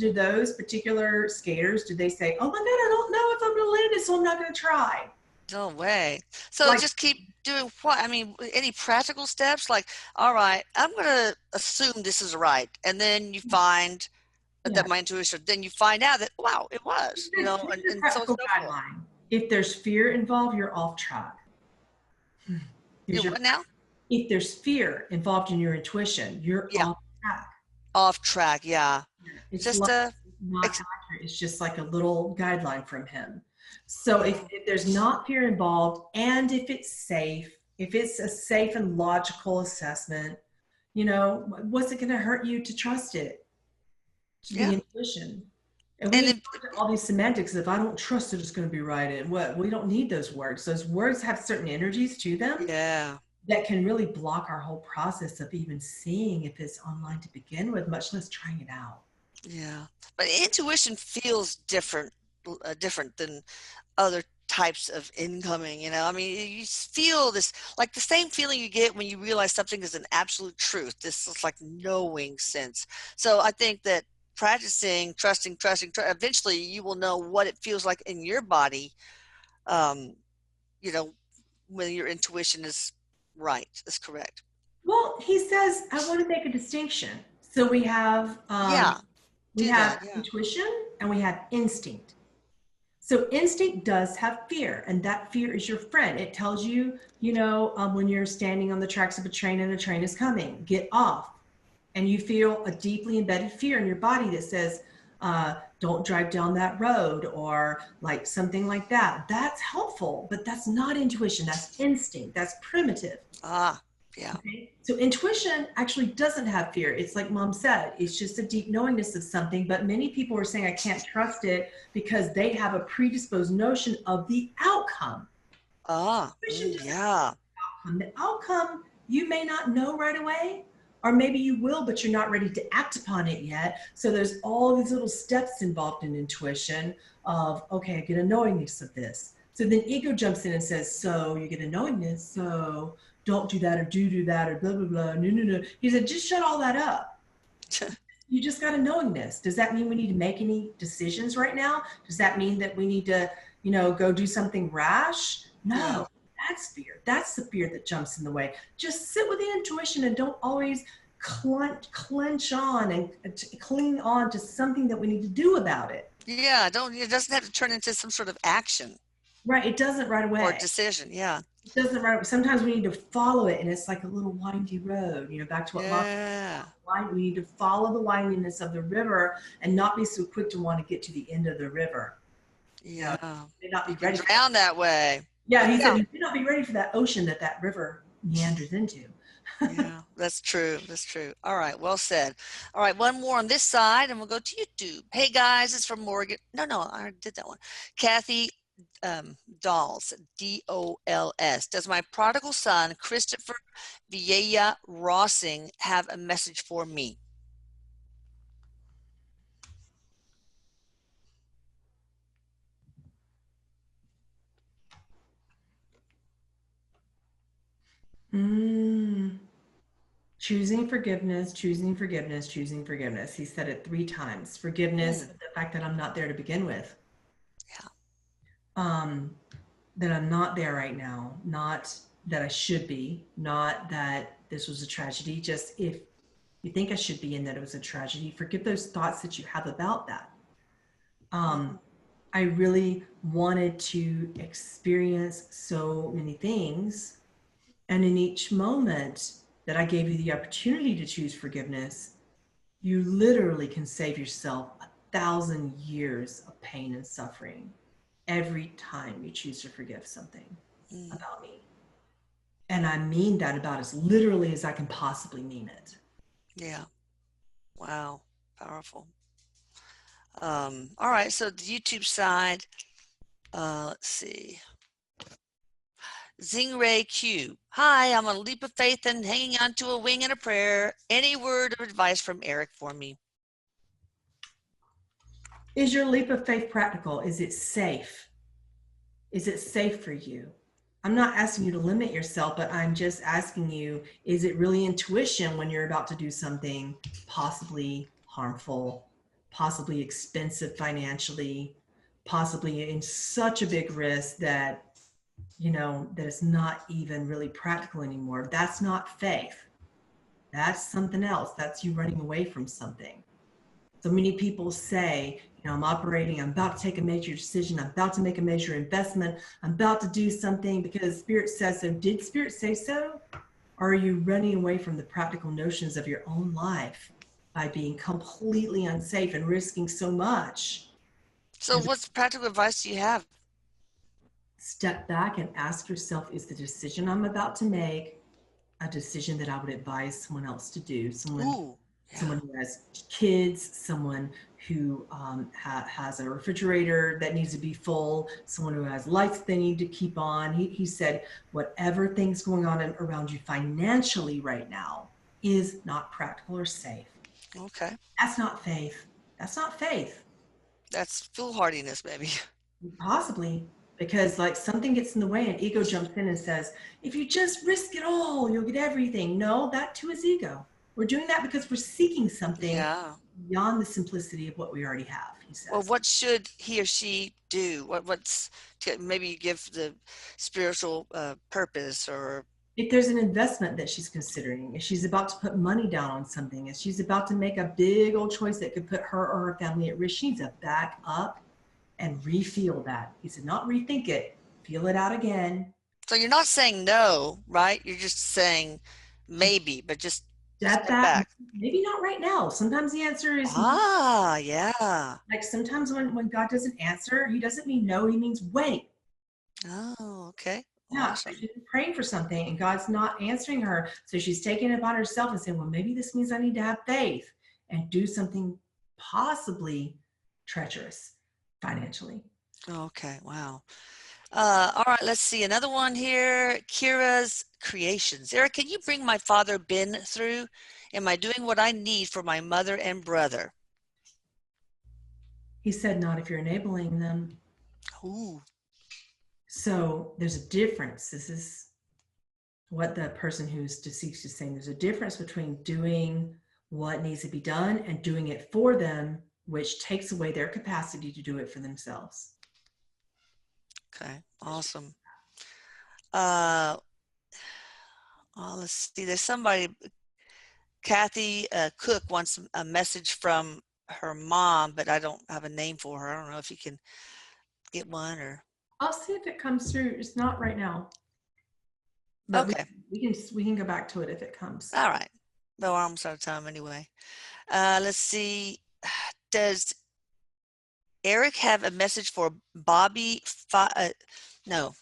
particular skaters, do they say, oh my God, I don't know if I'm going to land it, so I'm not going to try?
No way. So just keep doing what? I mean, any practical steps? Like, all right, I'm going to assume this is right. And then you find that my intuition, then you find out that, wow, it was, and so
guideline. If there's fear involved, you're off track.
What now?
If there's fear involved in your intuition, you're off track.
Off track, yeah.
It's just not accurate. It's just like a little guideline from him. So if there's not fear involved, and if it's safe, if it's a safe and logical assessment, what's it going to hurt you to trust it? The intuition. And we all these semantics. If I don't trust it, it's going to be right. And we don't need those words. Those words have certain energies to them.
Yeah.
That can really block our whole process of even seeing if it's online to begin with, much less trying it out.
Yeah. But intuition feels different than other types of incoming, I mean, you feel this, like the same feeling you get when you realize something is an absolute truth. This is like knowing sense. So I think that practicing, trusting, eventually you will know what it feels like in your body, when your intuition is right, is correct.
Well, he says, I want to make a distinction. So we have, intuition and we have instinct. So instinct does have fear, and that fear is your friend. It tells you, when you're standing on the tracks of a train and a train is coming, get off. And you feel a deeply embedded fear in your body that says, don't drive down that road, or like something like that. That's helpful, but that's not intuition. That's instinct. That's primitive.
Yeah.
Okay? So intuition actually doesn't have fear. It's like Mom said, it's just a deep knowingness of something. But many people are saying I can't trust it because they have a predisposed notion of the outcome.
Yeah.
The outcome you may not know right away, or maybe you will, but you're not ready to act upon it yet. So there's all these little steps involved in intuition of, okay, I get a knowingness of this. So then ego jumps in and says, so you get a knowingness, so don't do that, or do that, or blah, blah, blah. No. He said, just shut all that up. You just got a knowingness. Does that mean we need to make any decisions right now? Does that mean that we need to, go do something rash. No,
Yeah.
that's fear. That's the fear that jumps in the way. Just sit with the intuition and don't always clench on and cling on to something that we need to do about it.
Yeah, it doesn't have to turn into some sort of action.
Right. It doesn't right away.
Or decision. Yeah.
It doesn't right. Sometimes we need to follow it, and it's like a little windy road. Back to what we need to follow the windiness of the river and not be so quick to want to get to the end of the river.
Yeah.
May not be
you
ready.
Can drown that way.
Yeah, he said you may not be ready for that ocean that river meanders into.
Yeah, that's true. That's true. All right, well said. All right, one more on this side, and we'll go to YouTube. Hey guys, it's from Morgan. No, I already did that one. Kathy Dolls, D-O-L-S. Does my prodigal son, Christopher Vieja Rossing, have a message for me?
Choosing forgiveness, choosing forgiveness, choosing forgiveness. He said it 3 times. Forgiveness, the fact that I'm not there to begin with.
Yeah.
That I'm not there right now, not that I should be, not that this was a tragedy. Just if you think I should be and that it was a tragedy, forget those thoughts that you have about that. I really wanted to experience so many things. And in each moment that I gave you the opportunity to choose forgiveness, you literally can save yourself 1,000 years of pain and suffering every time you choose to forgive something about me. And I mean that about as literally as I can possibly mean it.
Yeah. Wow. Powerful. All right. So the YouTube side, let's see. Zingray Q. Hi, I'm on a leap of faith and hanging on to a wing and a prayer. Any word of advice from Erik for me?
Is your leap of faith practical? Is it safe? Is it safe for you? I'm not asking you to limit yourself, but I'm just asking you, is it really intuition when you're about to do something possibly harmful, possibly expensive financially, possibly in such a big risk that, that it's not even really practical anymore? That's not faith. That's something else. That's you running away from something. So many people say, I'm operating, I'm about to take a major decision, I'm about to make a major investment, I'm about to do something because Spirit says so. Did Spirit say so? Or are you running away from the practical notions of your own life by being completely unsafe and risking so much?
So what's practical advice do you have?
Step back and ask yourself, is the decision I'm about to make a decision that I would advise someone else to do? Someone who has kids, someone who has a refrigerator that needs to be full, someone who has lights they need to keep on. He said, whatever thing's going on around you financially right now is not practical or safe.
Okay.
That's not faith. That's not faith.
That's foolhardiness, maybe.
Possibly, because like something gets in the way and ego jumps in and says, if you just risk it all, you'll get everything. No, that too is ego. We're doing that because we're seeking something beyond the simplicity of what we already have, he says.
Well, what should he or she do? What's maybe you give the spiritual purpose, or
if there's an investment that she's considering, if she's about to put money down on something, if she's about to make a big old choice that could put her or her family at risk, she needs to back up and re-feel that. He said, not rethink it, feel it out again.
So you're not saying no, right? You're just saying maybe, but just step back.
Maybe not right now. Sometimes the answer is
yeah.
Like sometimes when God doesn't answer, he doesn't mean no, he means wait.
Oh, okay.
Yeah, awesome. She's praying for something and God's not answering her. So she's taking it upon herself and saying, well, maybe this means I need to have faith and do something possibly treacherous financially.
Okay, wow. All right, let's see another one here. Kira's Creations. Erik, can you bring my father Ben through? Am I doing what I need for my mother and brother?
He said, not if you're enabling them.
Ooh.
So there's a difference. This is what the person who's deceased is saying. There's a difference between doing what needs to be done and doing it for them, which takes away their capacity to do it for themselves.
Okay, awesome. Let's see. There's somebody, Kathy Cook wants a message from her mom, but I don't have a name for her. I don't know if you can get one or.
I'll see if it comes through. It's not right now, but
Okay.
we can go back to it if it comes.
All right. Well, we're almost out of time anyway. Let's see. Does Erik have a message for Bobby? No.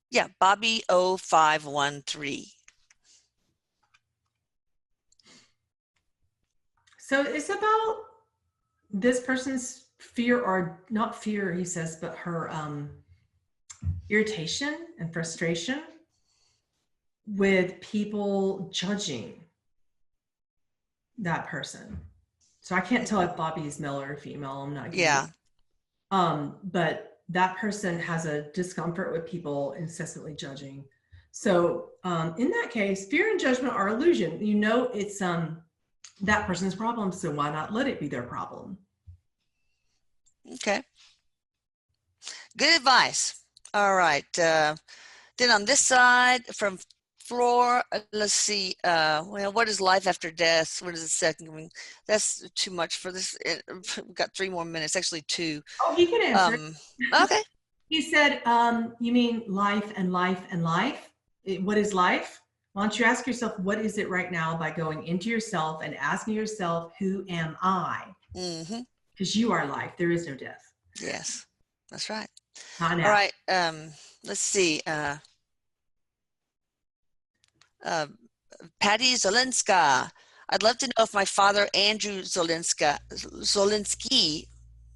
Yeah, Bobby 0513.
So it's about this person's fear, or not fear, he says, but her irritation and frustration with people judging that person. So I can't tell if Bobby is male or female. I'm not.
Yeah.
But that person has a discomfort with people incessantly judging. So in that case, fear and judgment are illusion. You know, it's that person's problem. So why not let it be their problem?
Okay. Good advice. All right. Then on this side from floor, let's see. Well, what is life after death? What is the second one? That's too much for this. We've got 3 more minutes, actually 2.
Oh, he can answer.
Okay.
He said, you mean life and life and life? What is life? Why don't you ask yourself, what is it right now, by going into yourself and asking yourself, who am I? Because you are life. There is no death.
Yes, that's right.
Not now.
All right. Let's see. Patty Zolinska. I'd love to know if my father, Andrew Zolinsky,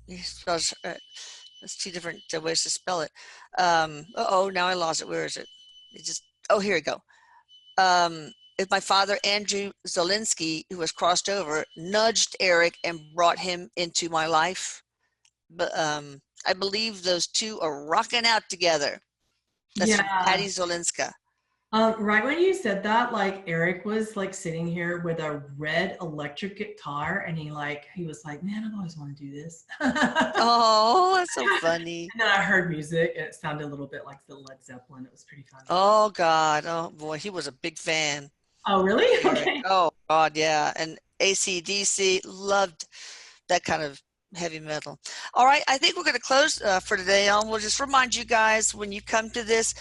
he spells, there's 2 different ways to spell it. Now I lost it. Where is it? Here we go. If my father, Andrew Zolinsky, who was crossed over, nudged Erik and brought him into my life. But I believe those 2 are rocking out together. That's from Patty Zolinska.
Right when you said that, like, Erik was like sitting here with a red electric guitar, and he was like, man, I've always wanted to do this.
Oh, that's so funny.
And then I heard music, and it sounded a little bit like the Led Zeppelin. It was pretty fun.
Oh God. Oh boy, he was a big fan.
Oh really? Okay.
Oh God, yeah. And AC/DC, loved that kind of heavy metal. All right, I think we're going to close for today. We'll just remind you guys, when you come to this,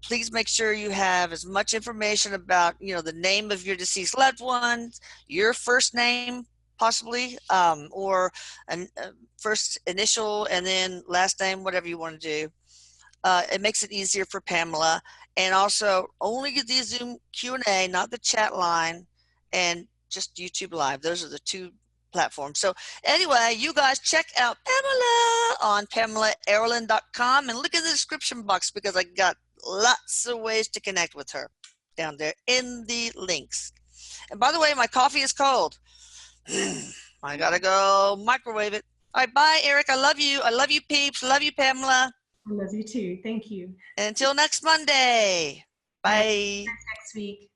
please make sure you have as much information about, the name of your deceased loved ones, your first name possibly, or a first initial and then last name, whatever you want to do. It makes it easier for Pamela. And also only get the Zoom Q&A, not the chat line, and just YouTube Live. Those are the 2 platform. So anyway, you guys check out Pamela on PamelaArlen.com and look in the description box, because I got lots of ways to connect with her down there in the links. And by the way, my coffee is cold. I gotta go microwave it. All right, bye, Erik. I love you. I love you, peeps. I love you, Pamela.
I love you too. Thank you.
Until next Monday. Bye.
Next week.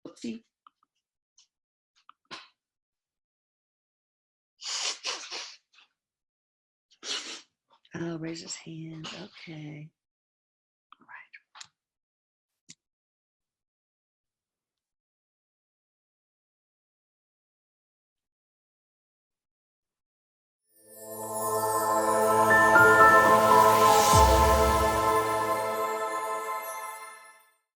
Oopsie. Oh, raise his hand. Okay.